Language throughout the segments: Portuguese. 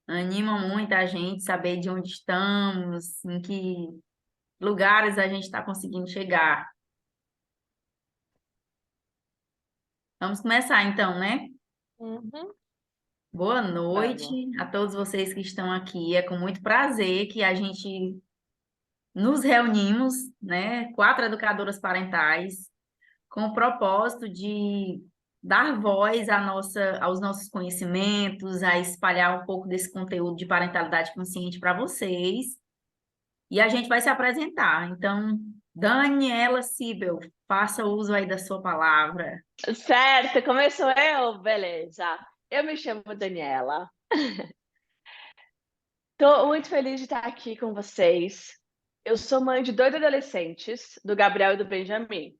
Anima muito a gente saber de onde estamos, em que lugares a gente está conseguindo chegar. Vamos começar então, né? Uhum. Boa noite Vamos. a todos vocês que estão aqui. É com muito prazer que a gente nos reunimos, né? Quatro educadoras parentais, com o propósito de dar voz aos nossos conhecimentos, a espalhar um pouco desse conteúdo de parentalidade consciente para vocês. E a gente vai se apresentar. Então, Daniela Sibel, faça uso aí da sua palavra. Certo, começou eu? Beleza. Eu me chamo Daniela. Estou muito feliz de estar aqui com vocês. Eu sou mãe de dois adolescentes, do Gabriel e do Benjamin.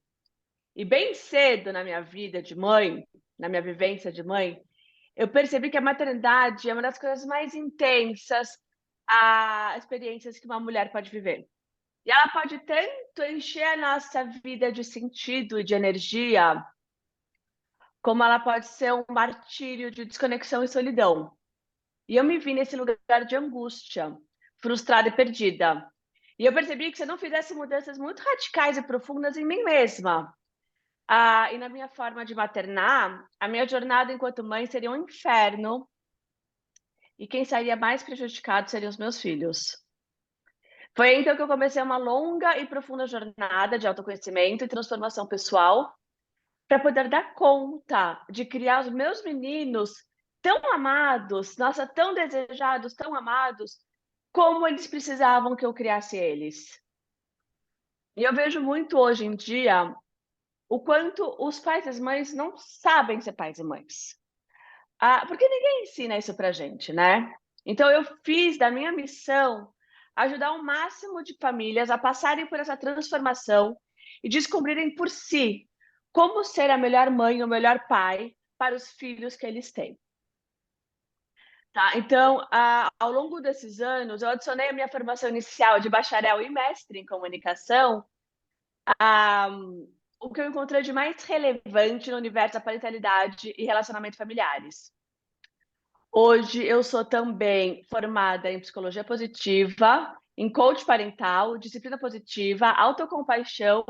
E bem cedo na minha vida de mãe, na minha vivência de mãe, eu percebi que a maternidade é uma das coisas mais intensas, experiências que uma mulher pode viver. E ela pode tanto encher a nossa vida de sentido e de energia, como ela pode ser um martírio de desconexão e solidão. E eu me vi nesse lugar de angústia, frustrada e perdida. E eu percebi que se eu não fizesse mudanças muito radicais e profundas em mim mesma, e na minha forma de maternar, a minha jornada enquanto mãe seria um inferno e quem sairia mais prejudicado seriam os meus filhos. Foi aí, então que eu comecei uma longa e profunda jornada de autoconhecimento e transformação pessoal para poder dar conta de criar os meus meninos tão amados, nossa, tão desejados, tão amados, como eles precisavam que eu criasse eles. E eu vejo muito hoje em dia o quanto os pais e as mães não sabem ser pais e mães. Porque ninguém ensina isso pra gente, né? Então eu fiz da minha missão ajudar o máximo de famílias a passarem por essa transformação e descobrirem por si como ser a melhor mãe ou o melhor pai para os filhos que eles têm. Tá? Então, ao longo desses anos, eu adicionei a minha formação inicial de bacharel e mestre em comunicação, a, o que eu encontrei de mais relevante no universo da parentalidade e relacionamento familiares. Hoje eu sou também formada em psicologia positiva, em coach parental, disciplina positiva, autocompaixão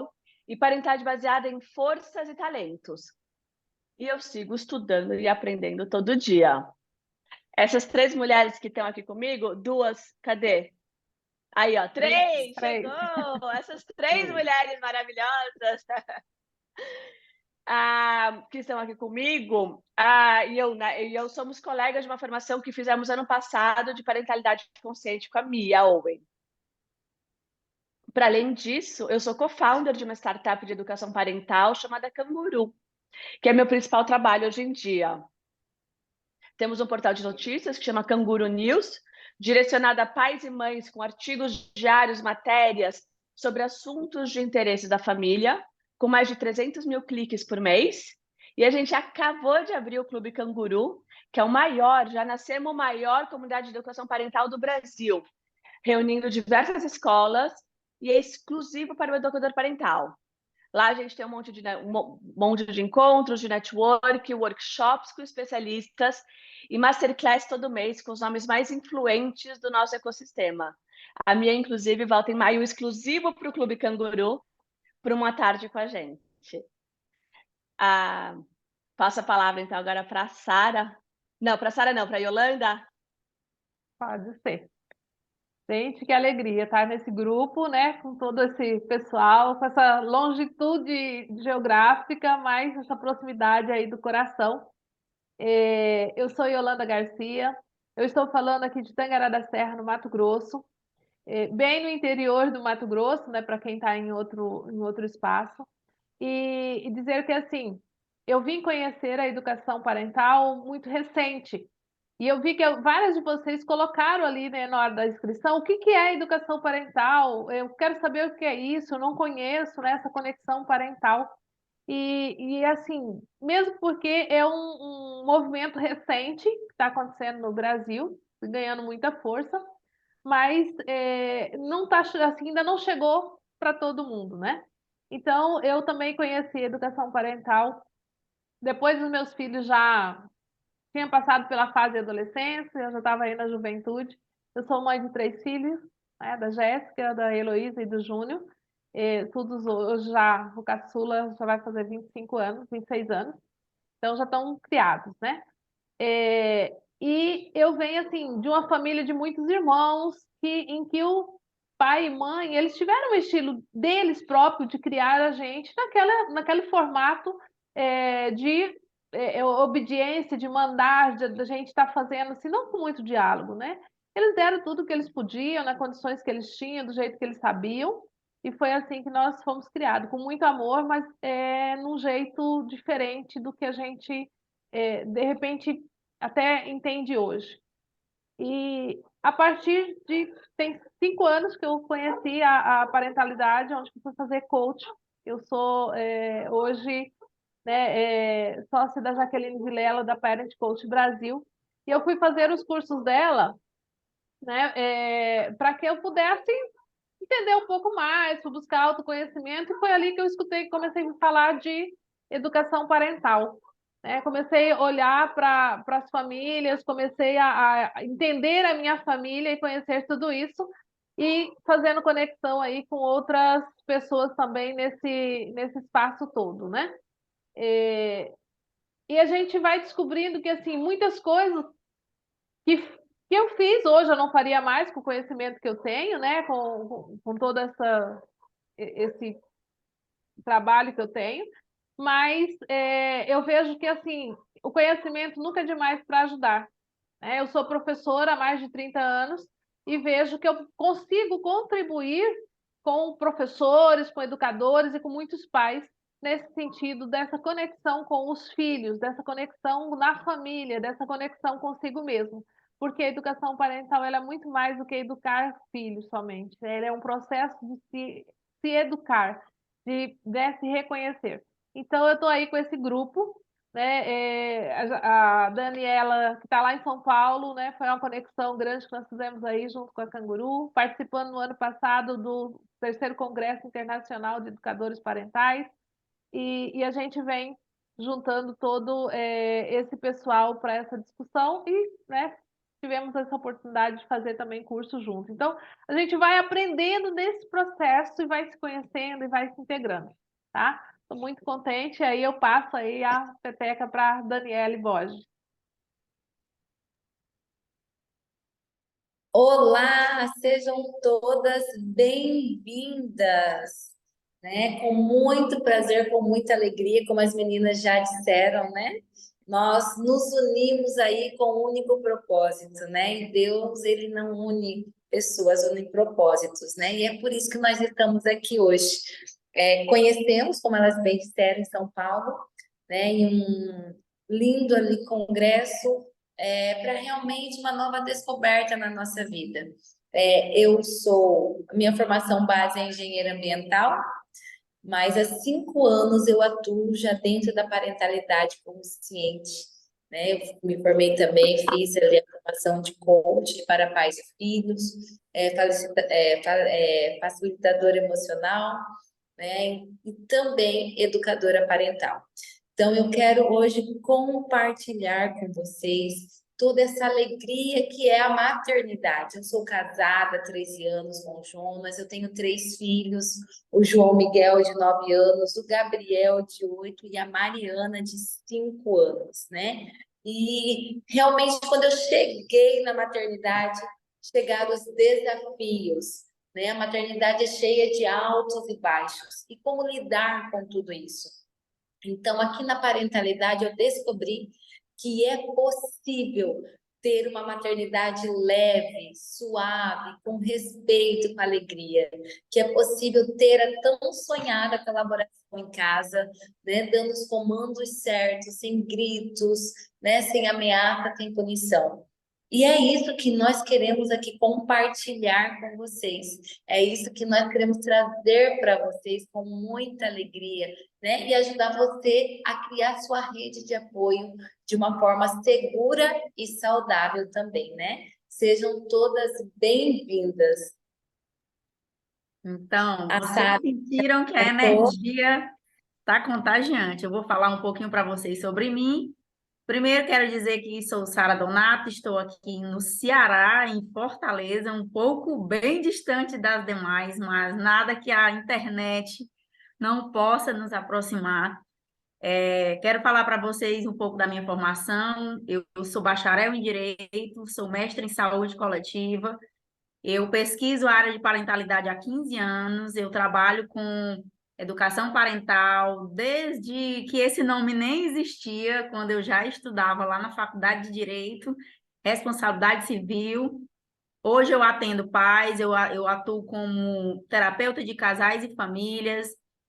e parentalidade baseada em forças e talentos. E eu sigo estudando e aprendendo todo dia. Essas três mulheres que estão aqui comigo, duas, cadê? Aí, ó, três, Três. chegou! Essas três mulheres maravilhosas que estão aqui comigo, e eu somos colegas de uma formação que fizemos ano passado de parentalidade consciente com a Mia Owen. Para além disso, eu sou co-founder de uma startup de educação parental chamada Canguru, que é meu principal trabalho hoje em dia. Temos um portal de notícias que chama Canguru News, direcionado a pais e mães com artigos diários, matérias sobre assuntos de interesse da família, com mais de 300 mil cliques por mês. E a gente acabou de abrir o Clube Canguru, que é o maior, já nascemos a maior comunidade de educação parental do Brasil, reunindo diversas escolas e é exclusivo para o educador parental. Lá a gente tem um monte de encontros, de network, workshops com especialistas e masterclass todo mês com os nomes mais influentes do nosso ecossistema. A minha, inclusive, volta em maio exclusivo para o Clube Canguru, por uma tarde com a gente. Passo a palavra, então, agora para a Sara. Não, para a Sara não, para a Yolanda. Pode ser. Gente, que alegria estar nesse grupo, né? Com todo esse pessoal, com essa longitude geográfica, mas essa proximidade aí do coração. Eu sou Yolanda Garcia, eu estou falando aqui de Tangará da Serra, no Mato Grosso, bem no interior do Mato Grosso, né? Para quem está em outro espaço. E dizer que, assim, eu vim conhecer a educação parental muito recente. E eu vi que várias de vocês colocaram ali, né, na hora da inscrição, o que que é educação parental? Eu quero saber o que é isso, eu não conheço, né, essa conexão parental. Assim, mesmo porque é um movimento recente que está acontecendo no Brasil, ganhando muita força, mas não tá, assim, ainda não chegou para todo mundo, né? Então, eu também conheci educação parental depois dos meus filhos já tinha passado pela fase de adolescência, eu já estava aí na juventude. Eu sou mãe de 3 filhos, né, da Jéssica, da Heloísa e do Júnior. Todos hoje já, o caçula já vai fazer 25 anos, 26 anos, então já estão criados, né? E eu venho, assim, de uma família de muitos irmãos, em que o pai e mãe, eles tiveram um estilo deles próprio de criar a gente naquele formato de obediência, de mandar, da gente estar fazendo, assim, não com muito diálogo, né? Eles deram tudo o que eles podiam, nas condições que eles tinham, do jeito que eles sabiam, e foi assim que nós fomos criados, com muito amor, mas num jeito diferente do que a gente, de repente, até entende hoje. E a partir de... Tem 5 anos que eu conheci a parentalidade, onde eu fui fazer coach. Eu sou hoje, né, sócia da Jaqueline Vilela, da Parent Coach Brasil. E eu fui fazer os cursos dela, né, para que eu pudesse entender um pouco mais, fui buscar autoconhecimento, e foi ali que eu escutei, comecei a falar de educação parental. Né? Comecei a olhar para as famílias, comecei a entender a minha família e conhecer tudo isso, e fazendo conexão aí com outras pessoas também nesse espaço todo, né? E a gente vai descobrindo que, assim, muitas coisas que, que eu fiz hoje eu não faria mais com o conhecimento que eu tenho, né? Com todo esse trabalho que eu tenho, mas eu vejo que, assim, o conhecimento nunca é demais para ajudar. Né? Eu sou professora há mais de 30 anos e vejo que eu consigo contribuir com professores, com educadores e com muitos pais nesse sentido dessa conexão com os filhos, dessa conexão na família, dessa conexão consigo mesmo. Porque a educação parental ela é muito mais do que educar filhos somente. Ela é um processo de se educar, de se reconhecer. Então, eu estou aí com esse grupo, né? A Daniela, que está lá em São Paulo, né? Foi uma conexão grande que nós fizemos aí junto com a Canguru, participando no ano passado do 3º Congresso Internacional de Educadores Parentais, e a gente vem juntando todo esse pessoal para essa discussão e, né, tivemos essa oportunidade de fazer também curso junto. Então, a gente vai aprendendo nesse processo e vai se conhecendo e vai se integrando, tá? Estou muito contente, aí eu passo aí a peteca para Daniele Borges. Olá, sejam todas bem-vindas, né? Com muito prazer, com muita alegria, como as meninas já disseram, né? Nós nos unimos aí com um único propósito, né? E Deus, ele não une pessoas, une propósitos, né? E é por isso que nós estamos aqui hoje. Conhecemos, como elas bem disseram, em São Paulo, né? Em um lindo ali congresso, para realmente uma nova descoberta na nossa vida. Minha formação base é engenheira ambiental, mas há 5 anos eu atuo já dentro da parentalidade consciente, né? Eu me formei também, fiz ali a formação de coach para pais e filhos, facilitadora emocional, né? E também educadora parental. Então, eu quero hoje compartilhar com vocês toda essa alegria que é a maternidade. Eu sou casada há 13 anos com o Jonas, eu tenho 3 filhos, o João Miguel de 9 anos, o Gabriel de 8 e a Mariana de 5 anos, né? E realmente, quando eu cheguei na maternidade, chegaram os desafios, né? A maternidade é cheia de altos e baixos. E como lidar com tudo isso? Então, aqui na parentalidade, eu descobri que é possível ter uma maternidade leve, suave, com respeito, com alegria, que é possível ter a tão sonhada colaboração em casa, né, dando os comandos certos, sem gritos, né, sem ameaça, sem punição. E é isso que nós queremos aqui compartilhar com vocês. É isso que nós queremos trazer para vocês com muita alegria, né? E ajudar você a criar sua rede de apoio de uma forma segura e saudável também, né? Sejam todas bem-vindas. Então, A vocês Sara sentiram que a contou. energia está contagiante. Eu vou falar um pouquinho para vocês sobre mim Primeiro, quero dizer que sou Sara Donato, estou aqui no Ceará, em Fortaleza, um pouco bem distante das demais, mas nada que a internet não possa nos aproximar. Quero falar para vocês um pouco da minha formação. Eu sou bacharel em Direito, sou mestre em Saúde Coletiva. Eu pesquiso a área de parentalidade há 15 anos. Eu trabalho com educação parental desde que esse nome nem existia, quando eu já estudava lá na Faculdade de Direito, responsabilidade civil. Hoje eu atendo pais, eu atuo como terapeuta de casais e famílias,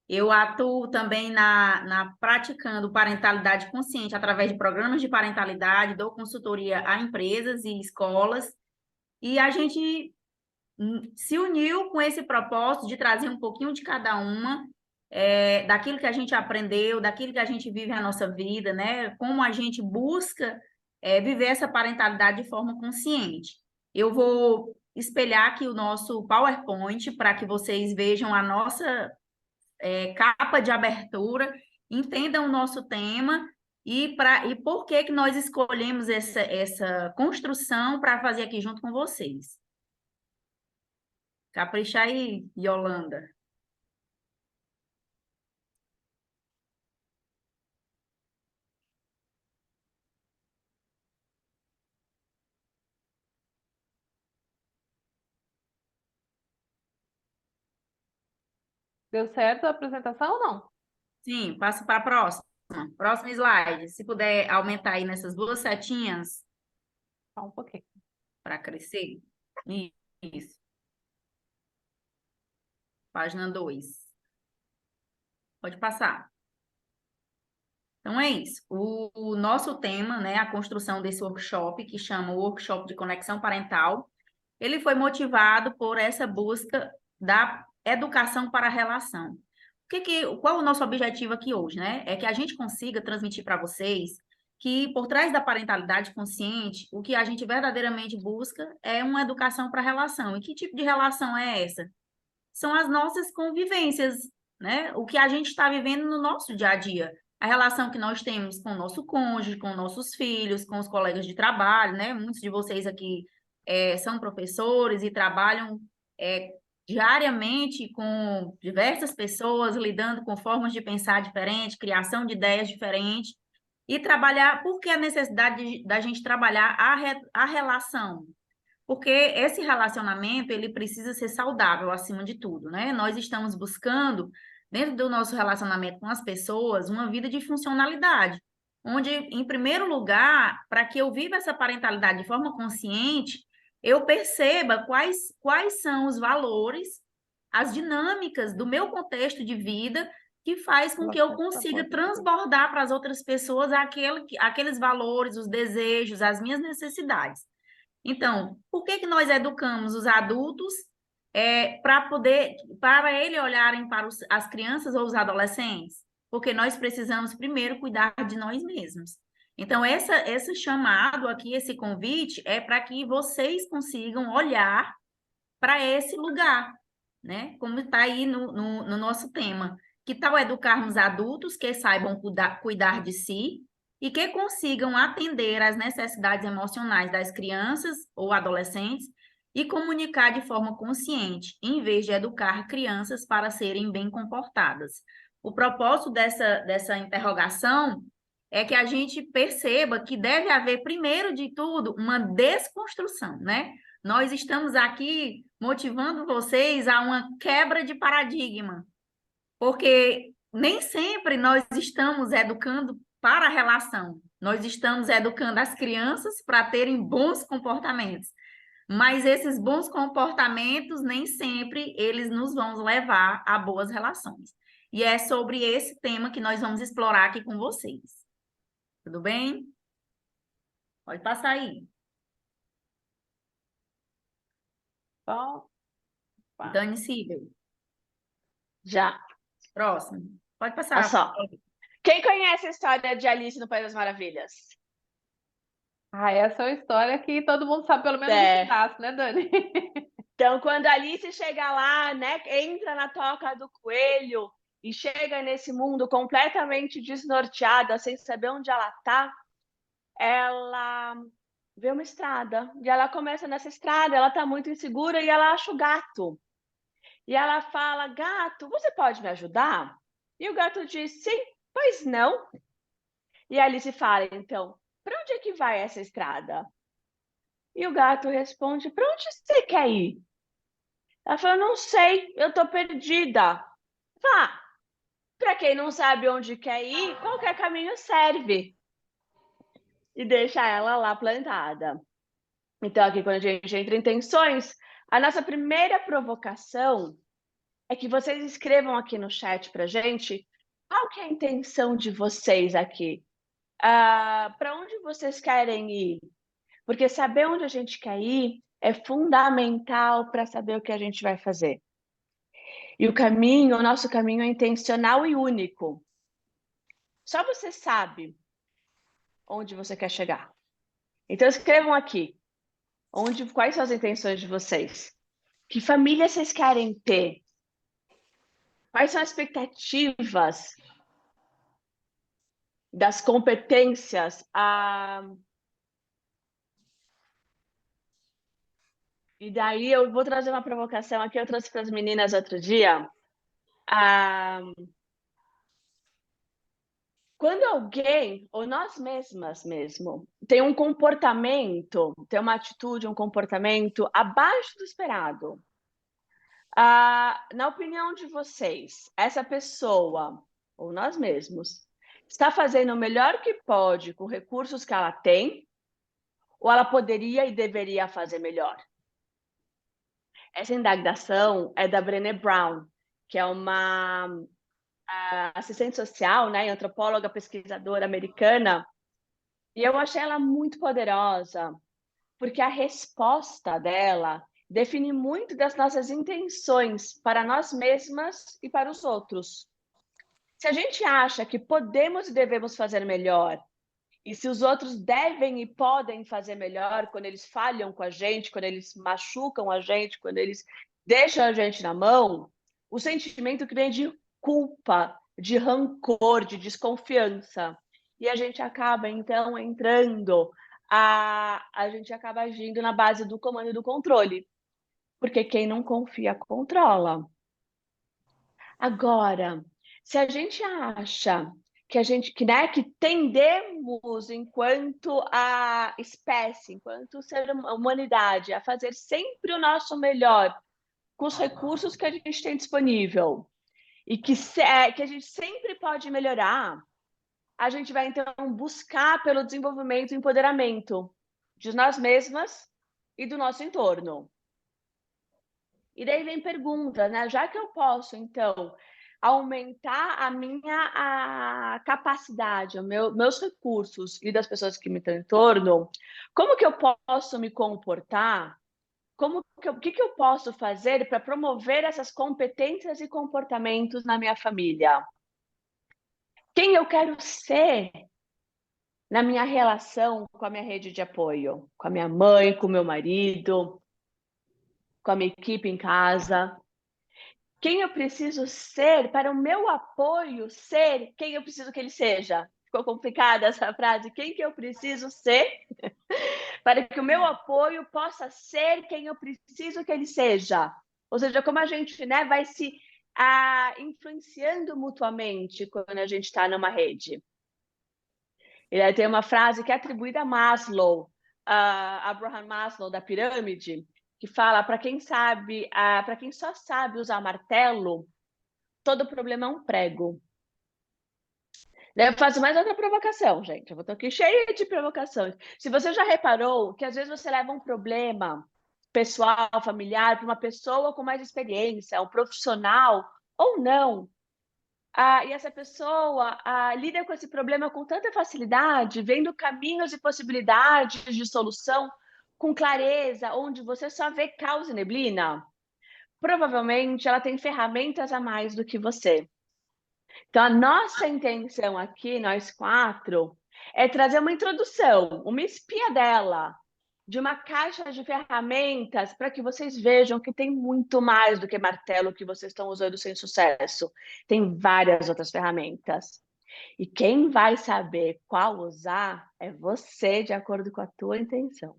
eu atuo também na praticando parentalidade consciente através de programas de parentalidade, dou consultoria a empresas e escolas, e a gente se uniu com esse propósito de trazer um pouquinho de cada uma, daquilo que a gente aprendeu, daquilo que a gente vive na nossa vida, né? Como a gente busca viver essa parentalidade de forma consciente. Eu vou espelhar aqui o nosso PowerPoint para que vocês vejam a nossa capa de abertura, entendam o nosso tema e por que que nós escolhemos essa construção para fazer aqui junto com vocês. Capricha aí, Yolanda. Deu certo a apresentação ou não? Sim, passo para a próxima. Próximo slide. Se puder aumentar aí nessas duas setinhas Só um pouquinho. para crescer. Isso. Página 2. Pode passar. Então é isso. O nosso tema, né, a construção desse workshop, que chama o Workshop de Conexão Parental, ele foi motivado por essa busca da educação para a relação. Qual é o nosso objetivo aqui hoje, né? É que a gente consiga transmitir para vocês que por trás da parentalidade consciente, o que a gente verdadeiramente busca é uma educação para a relação. E que tipo de relação é essa? São as nossas convivências, né? O que a gente está vivendo no nosso dia a dia. A relação que nós temos com o nosso cônjuge, com nossos filhos, com os colegas de trabalho, né? Muitos de vocês aqui são professores e trabalham diariamente com diversas pessoas, lidando com formas de pensar diferentes, criação de ideias diferentes, e trabalhar, por que a necessidade da gente trabalhar a relação? Porque esse relacionamento, ele precisa ser saudável acima de tudo, né? Nós estamos buscando, dentro do nosso relacionamento com as pessoas, uma vida de funcionalidade, onde, em primeiro lugar, para que eu viva essa parentalidade de forma consciente, eu perceba quais são os valores, as dinâmicas do meu contexto de vida que faz com que eu consiga transbordar para as outras pessoas aqueles valores, os desejos, as minhas necessidades. Então, por que que nós educamos os adultos para ele olharem para as crianças ou os adolescentes? Porque nós precisamos primeiro cuidar de nós mesmos. Então, esse chamado aqui, esse convite, é para que vocês consigam olhar para esse lugar, né? Como está aí no nosso tema. Que tal educarmos adultos que saibam cuidar de si e que consigam atender às necessidades emocionais das crianças ou adolescentes e comunicar de forma consciente, em vez de educar crianças para serem bem comportadas. O propósito dessa interrogação é que a gente perceba que deve haver, primeiro de tudo, uma desconstrução, né? Nós estamos aqui motivando vocês a uma quebra de paradigma, porque nem sempre nós estamos educando para a relação, nós estamos educando as crianças para terem bons comportamentos, mas esses bons comportamentos nem sempre eles nos vão levar a boas relações. E é sobre esse tema que nós vamos explorar aqui com vocês. Tudo bem? Pode passar aí. Bom, Dani Sível. Já. Próximo. Pode passar. Olha só. Quem conhece a história de Alice no País das Maravilhas? essa é uma história que todo mundo sabe pelo menos um pedaço, né, Dani? Então, quando a Alice chega lá, né, entra na toca do coelho e chega nesse mundo completamente desnorteada, sem saber onde ela está, ela vê uma estrada e ela começa nessa estrada, ela está muito insegura e ela acha o gato. E ela fala: gato, você pode me ajudar? E o gato diz: sim, pois não. E a Alice fala: então, para onde é que vai essa estrada? E o gato responde: para onde você quer ir? Ela fala: não sei, eu estou perdida. Fala: para quem não sabe onde quer ir, qualquer caminho serve. E deixa ela lá plantada. Então, aqui, quando a gente entra em tensões, a nossa primeira provocação é que vocês escrevam aqui no chat para gente qual que é a intenção de vocês aqui. Para onde vocês querem ir? Porque saber onde a gente quer ir é fundamental para saber o que a gente vai fazer. E o nosso caminho é intencional e único. Só você sabe onde você quer chegar. Então escrevam aqui, quais são as intenções de vocês? Que família vocês querem ter? Quais são as expectativas das competências? E daí eu vou trazer uma provocação aqui, eu trouxe para as meninas outro dia. Quando alguém, ou nós mesmas mesmo, tem um comportamento, tem uma atitude, um comportamento abaixo do esperado, na opinião de vocês, essa pessoa, ou nós mesmos, está fazendo o melhor que pode com recursos que ela tem, ou ela poderia e deveria fazer melhor? Essa indagação é da Brené Brown, que é uma assistente social, né, antropóloga, pesquisadora americana, e eu achei ela muito poderosa, porque a resposta dela define muito das nossas intenções para nós mesmas e para os outros. Se a gente acha que podemos e devemos fazer melhor, e se os outros devem e podem fazer melhor quando eles falham com a gente, quando eles machucam a gente, quando eles deixam a gente na mão, o sentimento que vem de culpa, de rancor, de desconfiança. E a gente acaba, então, a gente acaba agindo na base do comando e do controle. Porque quem não confia, controla. Agora, se a gente acha que tendemos, enquanto a espécie, enquanto humanidade, a fazer sempre o nosso melhor com os recursos que a gente tem disponível e que a gente sempre pode melhorar, a gente vai, então, buscar pelo desenvolvimento e empoderamento de nós mesmas e do nosso entorno. E daí vem pergunta, né? Já que eu posso, então, aumentar a capacidade, meus recursos e das pessoas que me estão em torno, como que eu posso me comportar? O que eu posso fazer para promover essas competências e comportamentos na minha família? Quem eu quero ser na minha relação com a minha rede de apoio? Com a minha mãe, com o meu marido, com a minha equipe em casa? Quem eu preciso ser para o meu apoio ser quem eu preciso que ele seja? Ficou complicada essa frase? Quem que eu preciso ser para que o meu apoio possa ser quem eu preciso que ele seja? Ou seja, como a gente, né, vai se influenciando mutuamente quando a gente está numa rede. E aí tem uma frase que é atribuída a Maslow, Abraham Maslow, da pirâmide, que fala: para quem só sabe usar martelo, todo problema é um prego. Daí eu faço mais outra provocação, gente. Eu estou aqui cheia de provocações. Se você já reparou que às vezes você leva um problema pessoal, familiar, para uma pessoa com mais experiência, um profissional ou não, e essa pessoa lida com esse problema com tanta facilidade, vendo caminhos e possibilidades de solução com clareza, onde você só vê caos e neblina, provavelmente ela tem ferramentas a mais do que você. Então, a nossa intenção aqui, nós quatro, é trazer uma introdução, uma espiadela de uma caixa de ferramentas para que vocês vejam que tem muito mais do que martelo que vocês estão usando sem sucesso. Tem várias outras ferramentas. E quem vai saber qual usar é você, de acordo com a tua intenção.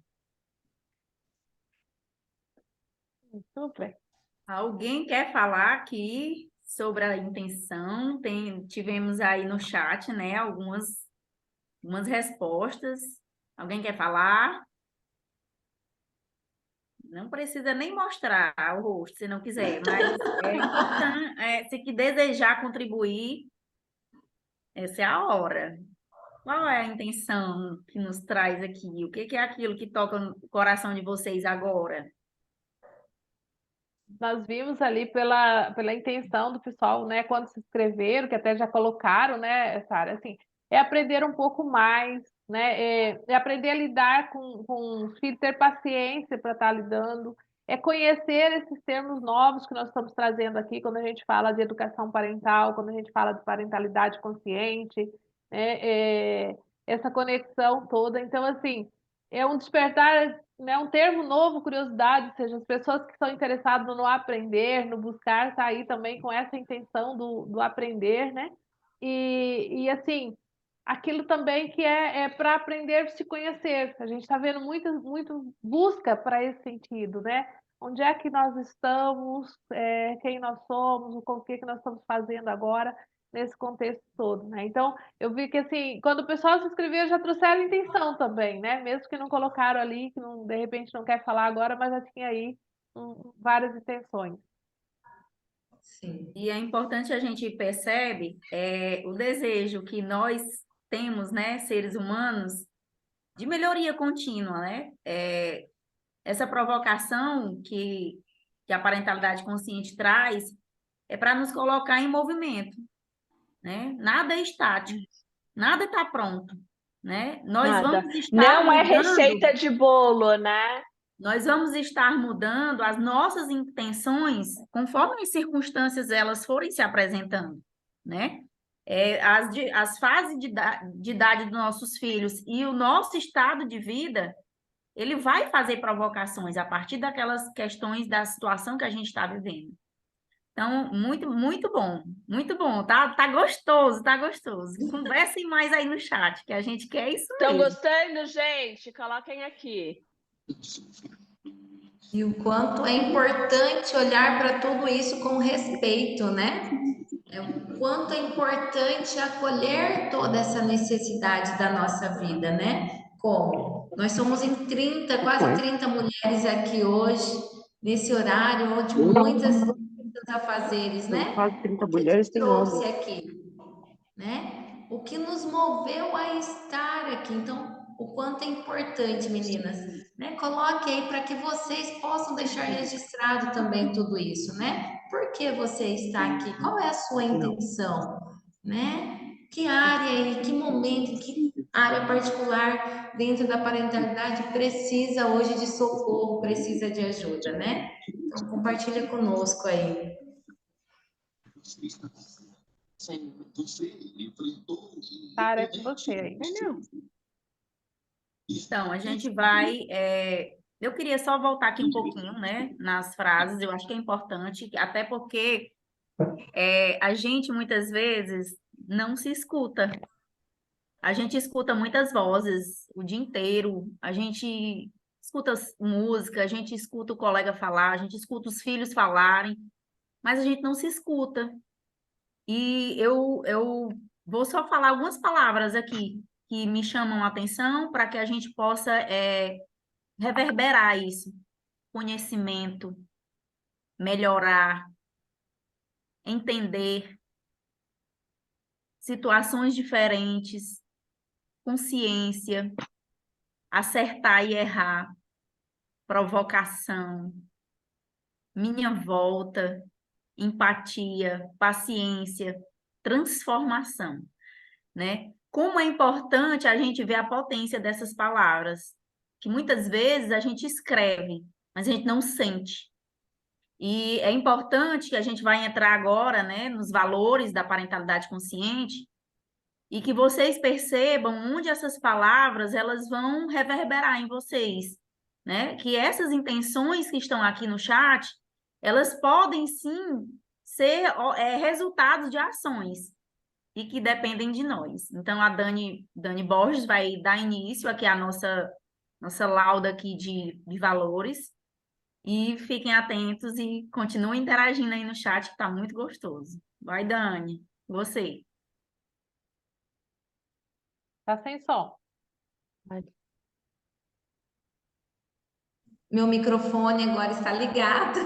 Super. Alguém quer falar aqui sobre a intenção? Tivemos aí no chat, né, algumas respostas. Alguém quer falar? Não precisa nem mostrar o rosto, se não quiser, mas é importante, se que desejar contribuir, essa é a hora. Qual é a intenção que nos traz aqui? O que é aquilo que toca no coração de vocês agora? Nós vimos ali pela intenção do pessoal, né, quando se inscreveram, que até já colocaram, né, Sara, assim, é aprender um pouco mais, né, é aprender a lidar com os filhos, ter paciência para estar lidando, é conhecer esses termos novos que nós estamos trazendo aqui, quando a gente fala de educação parental, quando a gente fala de parentalidade consciente, né, essa conexão toda. Então, assim, é um despertar, né, um termo novo, curiosidade, ou seja, as pessoas que estão interessadas no aprender, no buscar, tá aí também com essa intenção do aprender, né? E assim, aquilo também que é para aprender a se conhecer. A gente está vendo muito busca para esse sentido, né? Onde é que nós estamos, quem nós somos, o que nós estamos fazendo agora nesse contexto todo, né? Então, eu vi que, assim, quando o pessoal se inscreveu, já trouxeram intenção também, né? Mesmo que não colocaram ali, que não, de repente não quer falar agora, mas já tinha aí várias intenções. Sim. E é importante a gente percebe o desejo que nós temos, né, seres humanos, de melhoria contínua, né? Essa provocação que a parentalidade consciente traz é para nos colocar em movimento, né? Nada é estático, nada está pronto, né? Nada. Não é receita de bolo, né? Nós vamos estar mudando as nossas intenções conforme as circunstâncias elas forem se apresentando, né? As fases de idade dos nossos filhos e o nosso estado de vida, ele vai fazer provocações a partir daquelas questões da situação que a gente está vivendo. Então, muito, muito bom, tá? Tá gostoso, tá gostoso. Conversem mais aí no chat, que a gente quer isso Estão mesmo. gostando, gente? Coloquem aqui. E o quanto é importante olhar para tudo isso com respeito, né? O quanto é importante acolher toda essa necessidade da nossa vida, né? Como? Nós somos em 30, quase 30 mulheres aqui hoje, nesse horário, onde muitas afazeres, né? Quase 30 O que mulheres te tem trouxe homem. aqui, né? O que nos moveu a estar aqui. Então, o quanto é importante, meninas, né? Coloque aí para que vocês possam deixar registrado também tudo isso, né? Por que você está aqui? Qual é a sua intenção, né? Que área aí, que momento, que área particular dentro da parentalidade precisa hoje de socorro, precisa de ajuda, né? Então, compartilha conosco aí. Sara, é com você aí. Então, a gente vai. Eu queria só voltar aqui um pouquinho, né, nas frases, eu acho que é importante, até porque a gente muitas vezes não se escuta. A gente escuta muitas vozes o dia inteiro, a gente escuta música, a gente escuta o colega falar, a gente escuta os filhos falarem, mas a gente não se escuta. E eu vou só falar algumas palavras aqui que me chamam a atenção para que a gente possa reverberar isso. Conhecimento, melhorar, entender situações diferentes, consciência, acertar e errar, provocação, minha volta, empatia, paciência, transformação, né? Como é importante a gente ver a potência dessas palavras, que muitas vezes a gente escreve, mas a gente não sente. E é importante que a gente vai entrar agora, né, nos valores da parentalidade consciente e que vocês percebam onde essas palavras elas vão reverberar em vocês, né? Que essas intenções que estão aqui no chat, elas podem sim ser resultados de ações. e que dependem de nós. Então, a Dani Borges vai dar início aqui à nossa lauda aqui de valores. E fiquem atentos e continuem interagindo aí no chat, que está muito gostoso. Vai, Dani, você. Tá sem som. Meu microfone agora está ligado.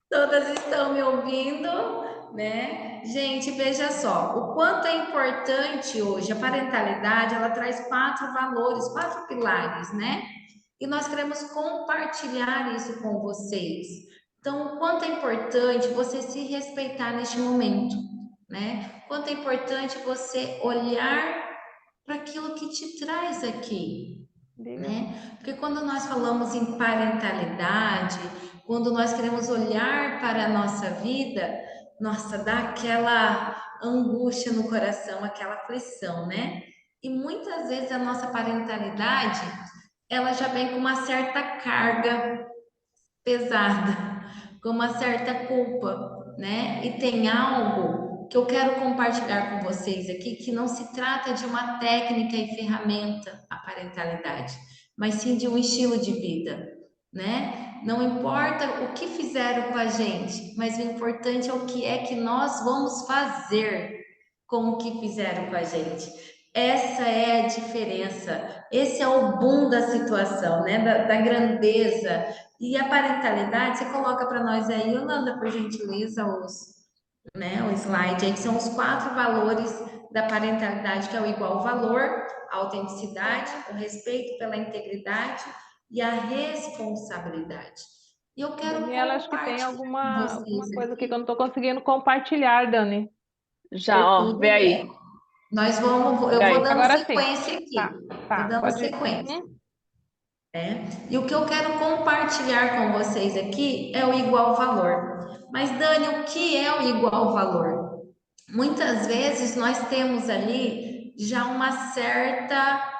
Todas estão me ouvindo, né? Gente, veja só, o quanto é importante hoje a parentalidade, ela traz 4 valores, 4 pilares, né? E nós queremos compartilhar isso com vocês. Então, o quanto é importante você se respeitar neste momento, né? O quanto é importante você olhar para aquilo que te traz aqui, né? Porque quando nós falamos em parentalidade, quando nós queremos olhar para a nossa vida, nossa, dá aquela angústia no coração, aquela aflição, né? E muitas vezes a nossa parentalidade, ela já vem com uma certa carga pesada, com uma certa culpa, né? E tem algo que eu quero compartilhar com vocês aqui, que não se trata de uma técnica e ferramenta, a parentalidade, mas sim de um estilo de vida, né? Não importa o que fizeram com a gente, mas o importante é o que é que nós vamos fazer com o que fizeram com a gente. Essa é a diferença, esse é o boom da situação, né? Da grandeza. E a parentalidade, você coloca para nós aí, Yolanda, por gentileza, o slide aí, que são os 4 valores da parentalidade, que é o igual valor, a autenticidade, o respeito pela integridade e a responsabilidade. E eu quero Daniela, acho que tem compartilhar com alguma vocês coisa aqui que eu aqui. não estou conseguindo compartilhar, Dani. Já, ó, vê Tudo aí. bem. Eu Vê vou aí. dando Agora sim. sequência aqui. Tá, Vou tá, dando pode ir. sequência. Uhum. E o que eu quero compartilhar com vocês aqui é o igual valor. Mas, Dani, o que é o igual valor? Muitas vezes nós temos ali já uma certa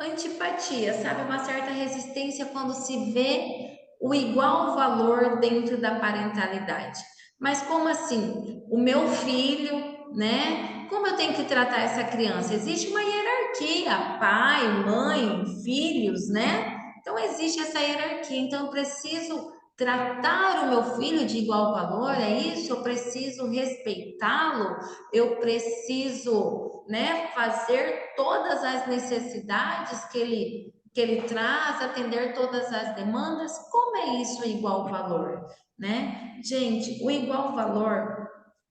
antipatia, sabe? Uma certa resistência quando se vê o igual valor dentro da parentalidade. Mas como assim? O meu filho, né? Como eu tenho que tratar essa criança? Existe uma hierarquia, pai, mãe, filhos, né? Então existe essa hierarquia. Então eu preciso tratar o meu filho de igual valor, é isso? Eu preciso respeitá-lo, eu preciso, né, fazer todas as necessidades que ele traz, atender todas as demandas. Como é isso, igual valor, né? Gente, o igual valor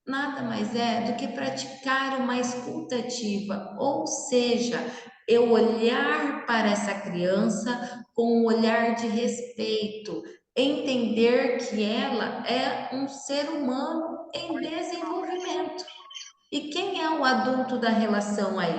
nada mais é do que praticar uma escuta ativa, ou seja, eu olhar para essa criança com um olhar de respeito, entender que ela é um ser humano em desenvolvimento. E quem é o adulto da relação aí?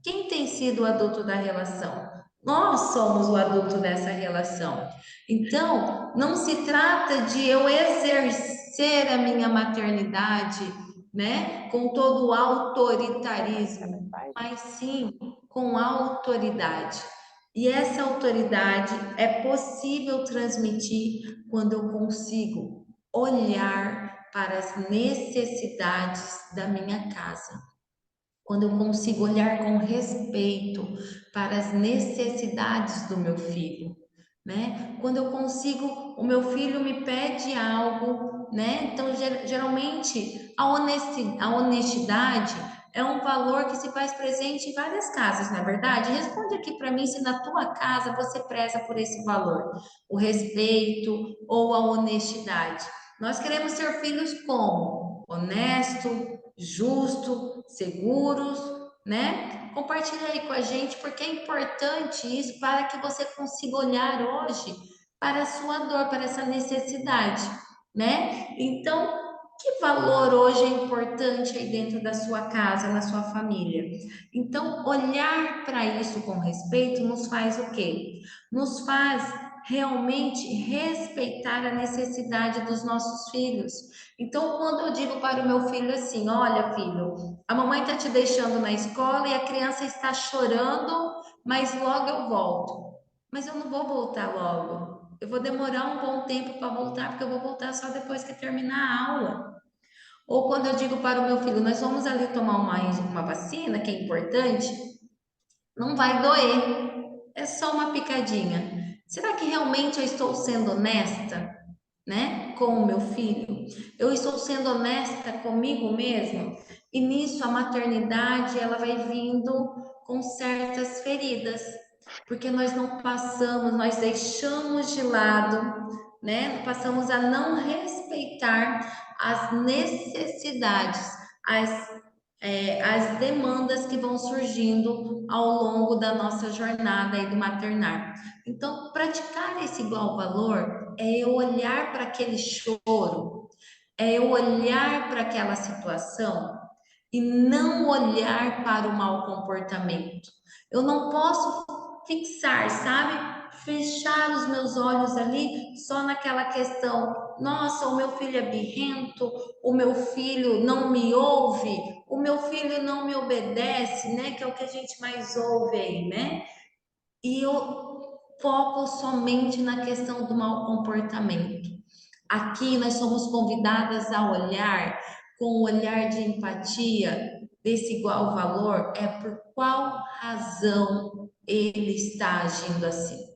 Quem tem sido o adulto da relação? Nós somos o adulto dessa relação. Então, não se trata de eu exercer a minha maternidade, né, com todo o autoritarismo, mas sim com autoridade. E essa autoridade é possível transmitir quando eu consigo olhar para as necessidades da minha casa. Quando eu consigo olhar com respeito para as necessidades do meu filho, né? Quando eu consigo, o meu filho me pede algo, né? Então, geralmente, a honestidade é um valor que se faz presente em várias casas, não é verdade? Responde aqui para mim se na tua casa você preza por esse valor, o respeito ou a honestidade. Nós queremos ter filhos como honesto, justo, seguros, né? Compartilha aí com a gente, porque é importante isso para que você consiga olhar hoje para a sua dor, para essa necessidade, né? Então, que valor hoje é importante aí dentro da sua casa, na sua família? Então, olhar para isso com respeito nos faz o quê? Nos faz realmente respeitar a necessidade dos nossos filhos. Então, quando eu digo para o meu filho assim: olha, filho, a mamãe está te deixando na escola e a criança está chorando, mas logo eu volto. Mas eu não vou voltar logo. Eu vou demorar um bom tempo para voltar, porque eu vou voltar só depois que terminar a aula. Ou quando eu digo para o meu filho, nós vamos ali tomar uma vacina, que é importante, não vai doer, é só uma picadinha. Será que realmente eu estou sendo honesta, né, com o meu filho? Eu estou sendo honesta comigo mesma? E nisso a maternidade ela vai vindo com certas feridas, porque nós não passamos, nós deixamos de lado, né? Passamos a não respeitar as necessidades, as as demandas que vão surgindo ao longo da nossa jornada aí do maternar. Então, praticar esse igual valor é eu olhar para aquele choro, é eu olhar para aquela situação e não olhar para o mau comportamento. Eu não posso fixar, sabe? Fechar os meus olhos ali só naquela questão. Nossa, o meu filho é birrento, o meu filho não me ouve, o meu filho não me obedece, né? Que é o que a gente mais ouve aí, né? E eu foco somente na questão do mau comportamento. Aqui nós somos convidadas a olhar com um olhar de empatia, desse igual valor, é por qual razão ele está agindo assim.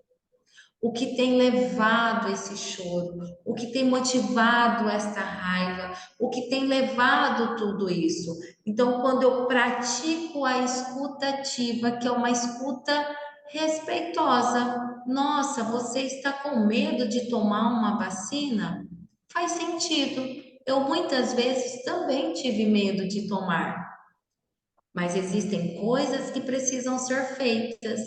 O que tem levado esse choro, o que tem motivado esta raiva, o que tem levado tudo isso. Então, quando eu pratico a escuta ativa, que é uma escuta respeitosa, nossa, você está com medo de tomar uma vacina? Faz sentido. Eu muitas vezes também tive medo de tomar, mas existem coisas que precisam ser feitas.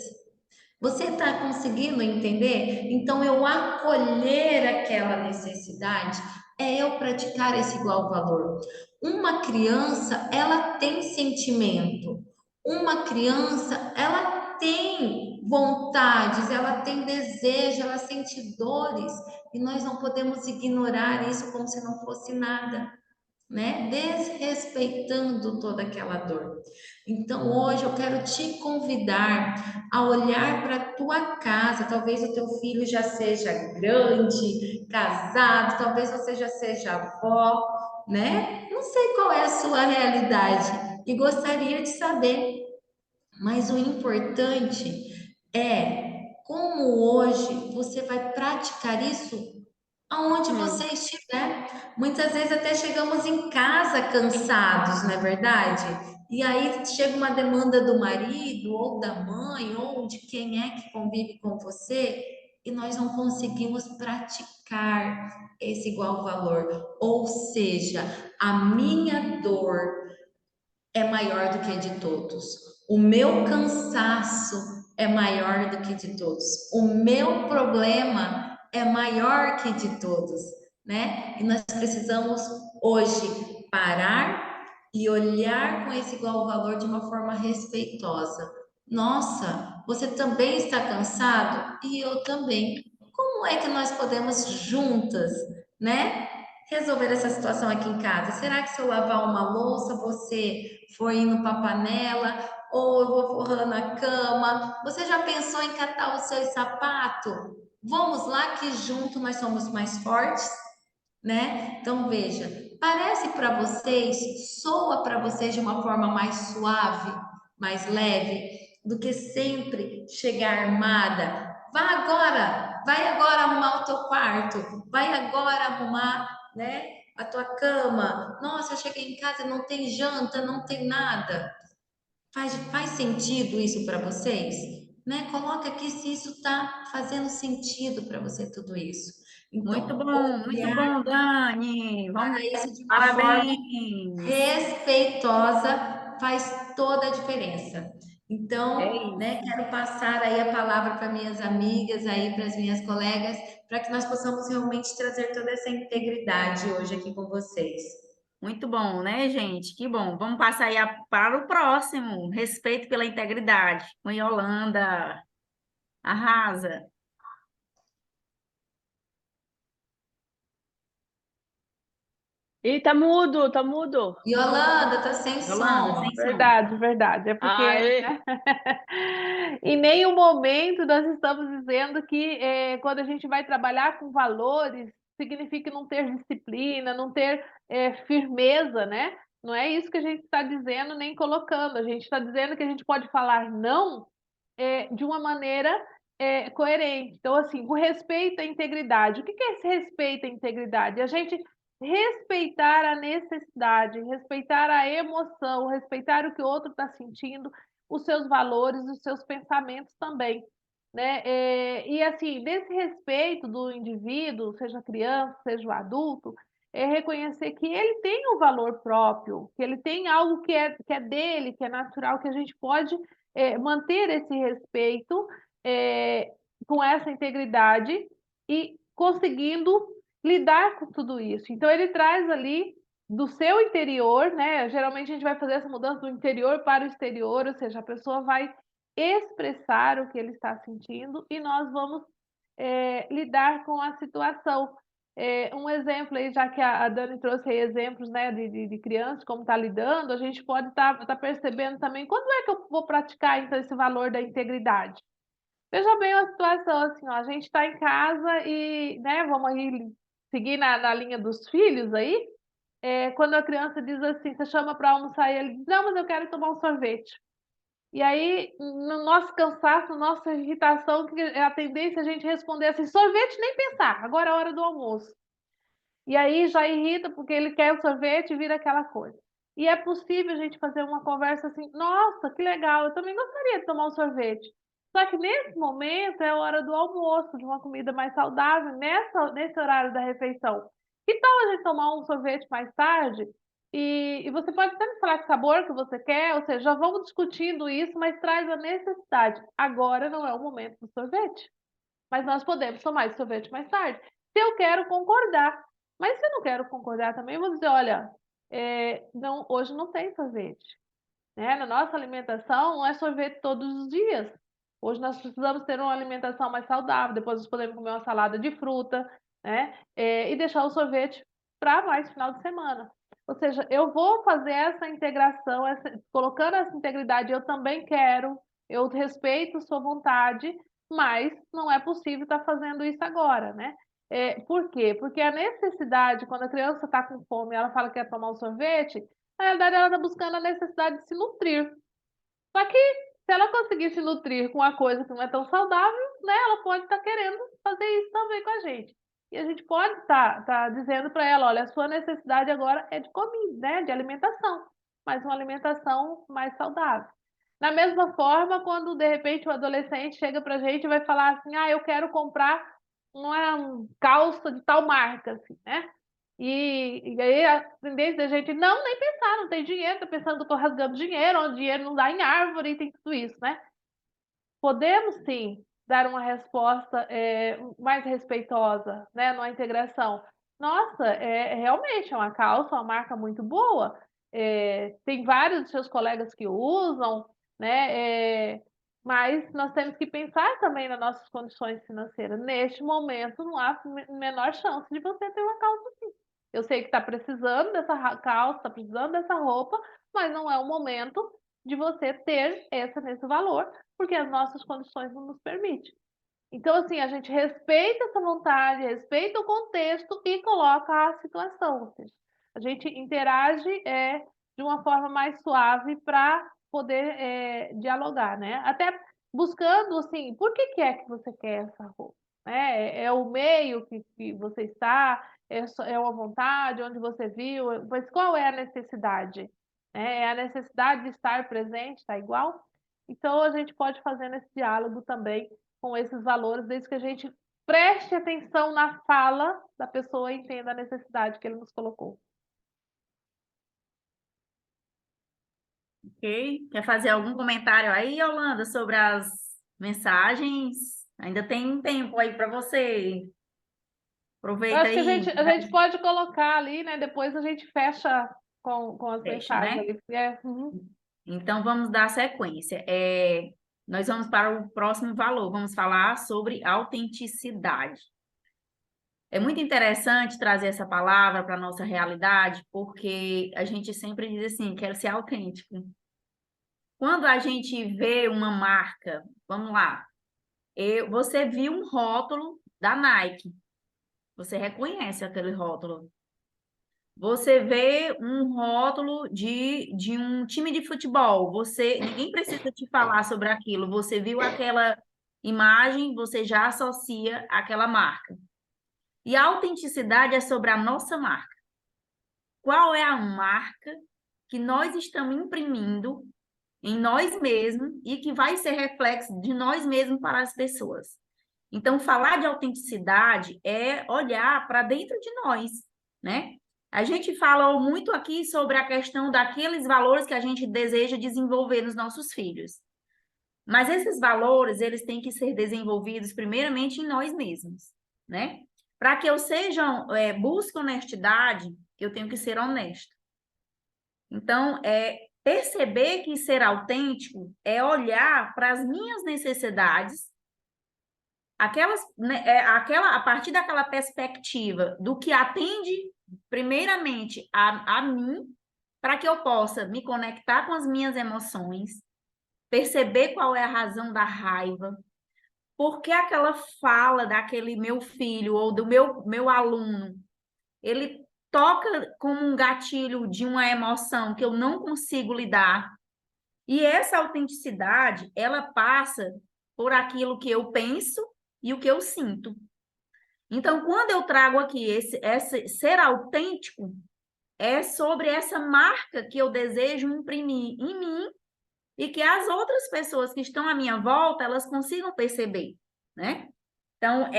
Você está conseguindo entender? Então, eu acolher aquela necessidade é eu praticar esse igual valor. Uma criança, ela tem sentimento. Uma criança, ela tem vontades, ela tem desejo, ela sente dores. E nós não podemos ignorar isso como se não fosse nada, né? Desrespeitando toda aquela dor. Então, hoje eu quero te convidar a olhar para a tua casa. Talvez o teu filho já seja grande, casado, talvez você já seja avó, né? Não sei qual é a sua realidade e gostaria de saber, mas o importante é como hoje você vai praticar isso aonde Hum. você estiver. Muitas vezes até chegamos em casa cansados, não é verdade? E aí chega uma demanda do marido, ou da mãe, ou de quem é que convive com você, e nós não conseguimos praticar esse igual valor. Ou seja, a minha dor é maior do que a de todos. O meu cansaço é maior do que de todos. O meu problema é maior que de todos, né? E nós precisamos hoje parar e olhar com esse igual valor de uma forma respeitosa. Nossa, você também está cansado? E eu também. Como é que nós podemos juntas, né? Resolver essa situação aqui em casa? Será que se eu lavar uma louça, você for indo para a panela, ou eu vou forrando a cama? Você já pensou em catar o seu sapato? Vamos lá que junto nós somos mais fortes, né? Então veja, parece para vocês, soa para vocês de uma forma mais suave, mais leve, do que sempre chegar armada. Vá agora, vai agora arrumar o teu quarto, vai agora arrumar, né, a tua cama. Nossa, eu cheguei em casa, não tem janta, não tem nada. Faz sentido isso para vocês? Né? Coloca aqui se isso está fazendo sentido para você tudo isso. Então, Muito olhar bom, Dani. para Vamos, isso de uma forma parabéns. respeitosa faz toda a diferença. É Então, né, isso. quero passar aí a palavra para minhas amigas, aí para as minhas colegas, para que nós possamos realmente trazer toda essa integridade hoje aqui com vocês. Muito bom, né, gente? Que bom. Vamos passar aí para o próximo. Respeito pela integridade. Com Yolanda. Arrasa. Ih, tá mudo, tá mudo. Yolanda, tá sem Yolanda, som. sem som. Verdade, verdade. É porque Aê! em nenhum momento nós estamos dizendo que quando a gente vai trabalhar com valores, signifique não ter disciplina, não ter firmeza, né? Não é isso que a gente está dizendo nem colocando. A gente está dizendo que a gente pode falar não de uma maneira coerente. Então, assim, o respeito à integridade. O que é esse respeito à integridade? A gente respeitar a necessidade, respeitar a emoção, respeitar o que o outro está sentindo, os seus valores, os seus pensamentos também. Né? E assim, desse respeito do indivíduo, seja criança, seja o adulto, é reconhecer que ele tem um valor próprio, que ele tem algo que é dele, que é natural, que a gente pode manter esse respeito é, com essa integridade e conseguindo lidar com tudo isso. Então, ele traz ali do seu interior, né? Geralmente a gente vai fazer essa mudança do interior para o exterior, ou seja, a pessoa vai expressar o que ele está sentindo e nós vamos lidar com a situação. Um exemplo aí, já que a Dani trouxe aí exemplos, né, de crianças, como está lidando, a gente pode estar percebendo também quando é que eu vou praticar então esse valor da integridade. Veja bem a situação assim, ó, a gente está em casa e, né, vamos aí seguir na linha dos filhos aí, quando a criança diz assim, você chama para almoçar e ele diz, não, mas eu quero tomar um sorvete. E aí, no nosso cansaço, na nossa irritação, que é a tendência a gente responder assim, sorvete nem pensar, agora é a hora do almoço. E aí já irrita porque ele quer o sorvete e vira aquela coisa. E é possível a gente fazer uma conversa assim, nossa, que legal, eu também gostaria de tomar um sorvete. Só que nesse momento é a hora do almoço, de uma comida mais saudável, nesse horário da refeição. Que tal a gente tomar um sorvete mais tarde? E você pode até me falar que sabor que você quer, ou seja, já vamos discutindo isso, mas traz a necessidade. Agora não é o momento do sorvete, mas nós podemos tomar esse sorvete mais tarde. Se eu quero concordar, mas se eu não quero concordar também, eu vou dizer, olha, não, hoje não tem sorvete. Né? Na nossa alimentação não é sorvete todos os dias. Hoje nós precisamos ter uma alimentação mais saudável, depois nós podemos comer uma salada de fruta, né? E deixar o sorvete para mais final de semana. Ou seja, eu vou fazer essa integração, colocando essa integridade, eu também quero, eu respeito sua vontade, mas não é possível estar fazendo isso agora, né? Por quê? Porque a necessidade, quando a criança está com fome, ela fala que quer tomar um sorvete, na realidade ela está buscando a necessidade de se nutrir. Só que se ela conseguir se nutrir com uma coisa que não é tão saudável, né, ela pode estar querendo fazer isso também com a gente. E a gente pode estar dizendo para ela, olha, a sua necessidade agora é de comida, né, de alimentação, mas uma alimentação mais saudável. Da mesma forma, quando de repente o adolescente chega para a gente e vai falar assim, eu quero comprar uma calça de tal marca, assim, né? E aí a tendência da gente nem pensar, não tem dinheiro, tá pensando que eu tô rasgando dinheiro, onde dinheiro não dá em árvore e tem tudo isso, né? Podemos sim dar uma resposta mais respeitosa, né, numa integração. Nossa, realmente é uma calça, uma marca muito boa. Tem vários dos seus colegas que usam, né? Mas nós temos que pensar também nas nossas condições financeiras. Neste momento, não há menor chance de você ter uma calça assim. Eu sei que está precisando dessa calça, está precisando dessa roupa, mas não é o momento de você ter nesse valor, porque as nossas condições não nos permitem. Então, assim, a gente respeita essa vontade, respeita o contexto e coloca a situação. Ou seja, a gente interage de uma forma mais suave para poder dialogar, né? Até buscando, assim, por que é que você quer essa roupa? É o meio que você está? É uma vontade, onde você viu? Mas qual é a necessidade? É a necessidade de estar presente, está igual? Então, a gente pode fazer esse diálogo também com esses valores, desde que a gente preste atenção na fala da pessoa e entenda a necessidade que ele nos colocou. Ok? Quer fazer algum comentário aí, Yolanda, sobre as mensagens? Ainda tem um tempo aí para você. Eu Aproveita acho que aí, a gente pode colocar ali, né? Depois a gente fecha com as fecha, mensagens né? ali. Uhum. Então, vamos dar sequência. Nós vamos para o próximo valor, vamos falar sobre autenticidade. É muito interessante trazer essa palavra para a nossa realidade, porque a gente sempre diz assim, quero ser autêntico. Quando a gente vê uma marca, vamos lá, você viu um rótulo da Nike. Você reconhece aquele rótulo. Você vê um rótulo de um time de futebol, ninguém precisa te falar sobre aquilo. Você viu aquela imagem, você já associa aquela marca. E a autenticidade é sobre a nossa marca. Qual é a marca que nós estamos imprimindo em nós mesmos e que vai ser reflexo de nós mesmos para as pessoas? Então, falar de autenticidade é olhar para dentro de nós, né? A gente falou muito aqui sobre a questão daqueles valores que a gente deseja desenvolver nos nossos filhos. Mas esses valores, eles têm que ser desenvolvidos primeiramente em nós mesmos, né? Para que eu busque honestidade, eu tenho que ser honesto. Então, perceber que ser autêntico é olhar para as minhas necessidades, a partir daquela perspectiva do que atende primeiramente a mim, para que eu possa me conectar com as minhas emoções, perceber qual é a razão da raiva, por que aquela fala daquele meu filho ou do meu aluno, ele toca como um gatilho de uma emoção que eu não consigo lidar. E essa autenticidade, ela passa por aquilo que eu penso e o que eu sinto. Então, quando eu trago aqui esse ser autêntico, é sobre essa marca que eu desejo imprimir em mim e que as outras pessoas que estão à minha volta, elas consigam perceber, né? Então,